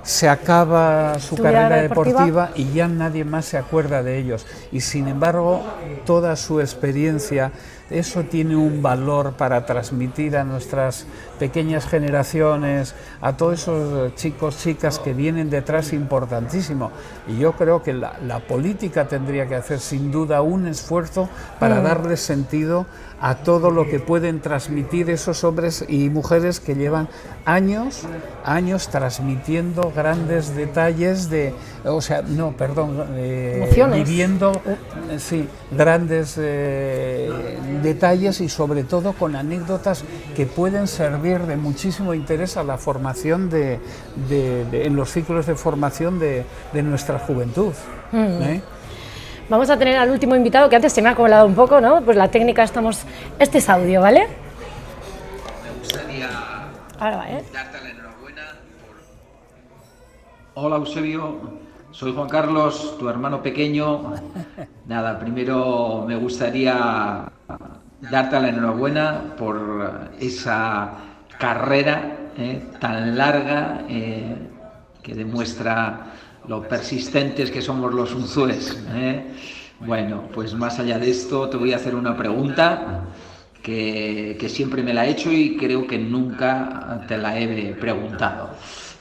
se acaba su carrera deportiva y ya nadie más se acuerda de ellos. Y sin embargo, toda su experiencia, eso tiene un valor para transmitir a nuestras pequeñas generaciones, a todos esos chicos, chicas que vienen detrás, importantísimo. Y yo creo que la política tendría que hacer sin duda un esfuerzo para darle sentido a todo lo que pueden transmitir esos hombres y mujeres que llevan años transmitiendo grandes detalles viviendo grandes detalles y sobre todo con anécdotas que pueden servir de muchísimo interés a la formación en los ciclos de formación de nuestra juventud. Vamos a tener al último invitado, que antes se me ha colado un poco, ¿no? Pues la técnica este es audio, ¿vale? Me gustaría darte la enhorabuena Hola Eusebio, soy Juan Carlos, tu hermano pequeño. Nada, primero me gustaría darte la enhorabuena por esa carrera tan larga que demuestra lo persistentes que somos los unzues. Bueno, pues más allá de esto te voy a hacer una pregunta que siempre me la he hecho y creo que nunca te la he preguntado.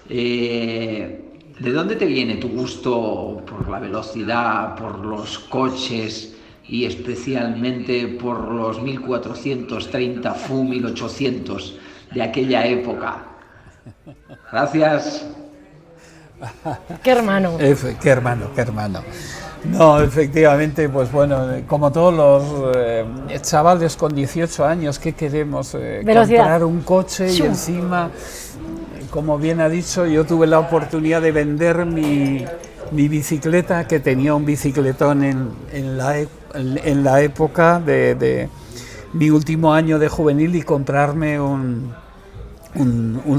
¿De dónde te viene tu gusto por la velocidad, por los coches y especialmente por los 1430 FU 1800 de aquella época? Gracias. Qué hermano. Qué hermano, qué hermano. No, efectivamente, pues bueno, como todos los chavales con 18 años, ¿qué queremos? Comprar un coche y encima, como bien ha dicho, yo tuve la oportunidad de vender mi bicicleta, que tenía un bicicletón en la época de mi último año de juvenil, y comprarme un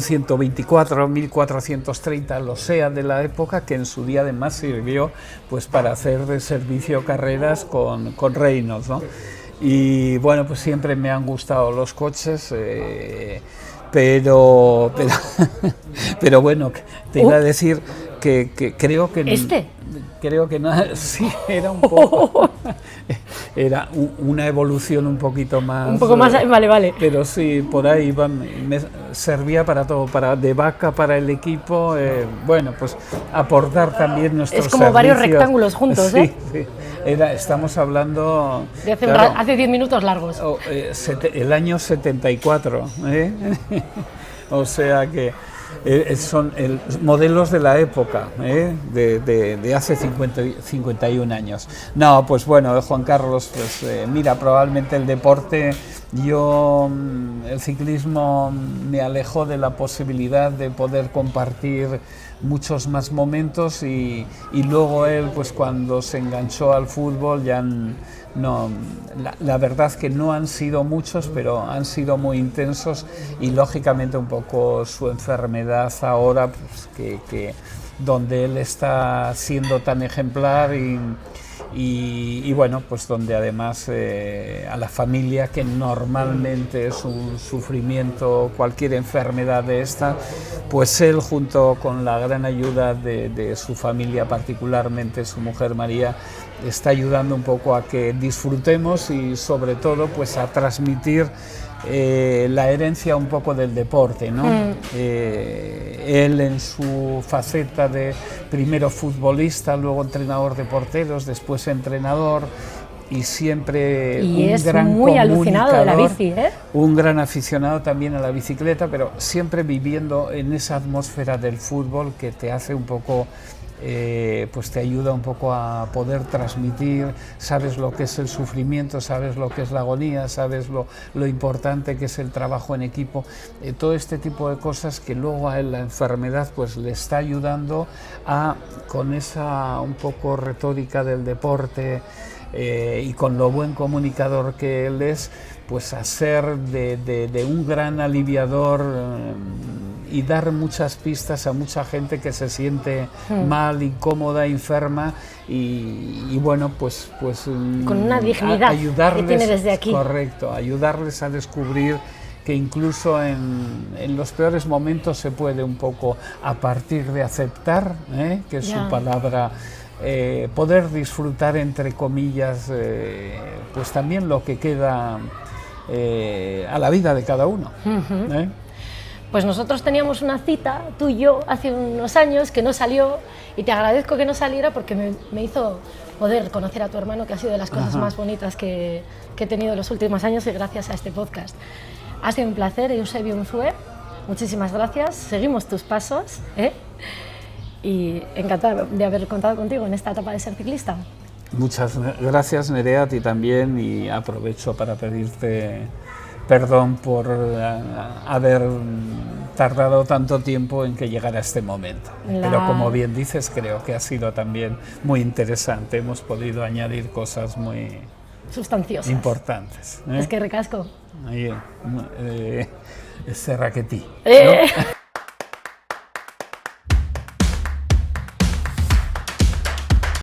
124, 1430, lo sea de la época, que en su día además sirvió pues para hacer de servicio carreras con Reynolds, ¿no? Y bueno, pues siempre me han gustado los coches, pero bueno, te iba a decir que creo que... Creo que no, sí, era un poco... Era una evolución un poquito más... Un poco más, vale. Pero sí, por ahí me servía para todo, de vaca para el equipo, bueno, pues aportar también nuestros servicios. Es como varios rectángulos juntos, sí, sí. Estamos hablando... De hace 10 minutos largos. El año 74, o sea que... son modelos de la época, de hace 51 años. No, pues bueno, Juan Carlos, pues mira, probablemente el deporte, el ciclismo me alejó de la posibilidad de poder compartir muchos más momentos, y luego él, pues cuando se enganchó al fútbol, ya no, la verdad que no han sido muchos, pero han sido muy intensos, y lógicamente un poco su enfermedad ahora, pues, que donde él está siendo tan ejemplar, y bueno, pues donde además a la familia, que normalmente es un sufrimiento, cualquier enfermedad de esta, pues él, junto con la gran ayuda de su familia, particularmente su mujer María, está ayudando un poco a que disfrutemos, y sobre todo pues a transmitir la herencia un poco del deporte, ¿no? Él, en su faceta de primero futbolista, luego entrenador de porteros, después entrenador, y siempre un gran muy alucinado de la bici, un gran aficionado también a la bicicleta, pero siempre viviendo en esa atmósfera del fútbol, que te hace un poco... pues te ayuda un poco a poder transmitir, sabes lo que es el sufrimiento, sabes lo que es la agonía, sabes lo importante que es el trabajo en equipo, todo este tipo de cosas que luego a él la enfermedad pues le está ayudando a, con esa un poco retórica del deporte, y con lo buen comunicador que él es, pues a ser de un gran aliviador, y dar muchas pistas a mucha gente que se siente mal, incómoda, enferma, y bueno, pues con una dignidad que tiene desde aquí. Correcto, ayudarles a descubrir que incluso en los peores momentos se puede un poco, a partir de aceptar, que es su palabra, poder disfrutar, entre comillas, pues también lo que queda a la vida de cada uno. Pues nosotros teníamos una cita, tú y yo, hace unos años, que no salió, y te agradezco que no saliera, porque me hizo poder conocer a tu hermano, que ha sido de las cosas más bonitas que he tenido en los últimos años, y gracias a este podcast. Ha sido un placer, Eusebio Unzué, muchísimas gracias, seguimos tus pasos, y encantada de haber contado contigo en esta etapa de ser ciclista. Muchas gracias, Nerea, a ti también, y aprovecho para pedirte perdón por haber tardado tanto tiempo en que llegara este momento. Pero como bien dices, creo que ha sido también muy interesante. Hemos podido añadir cosas muy sustanciosas, importantes. Es que recasco. Serra que ti, ¿no?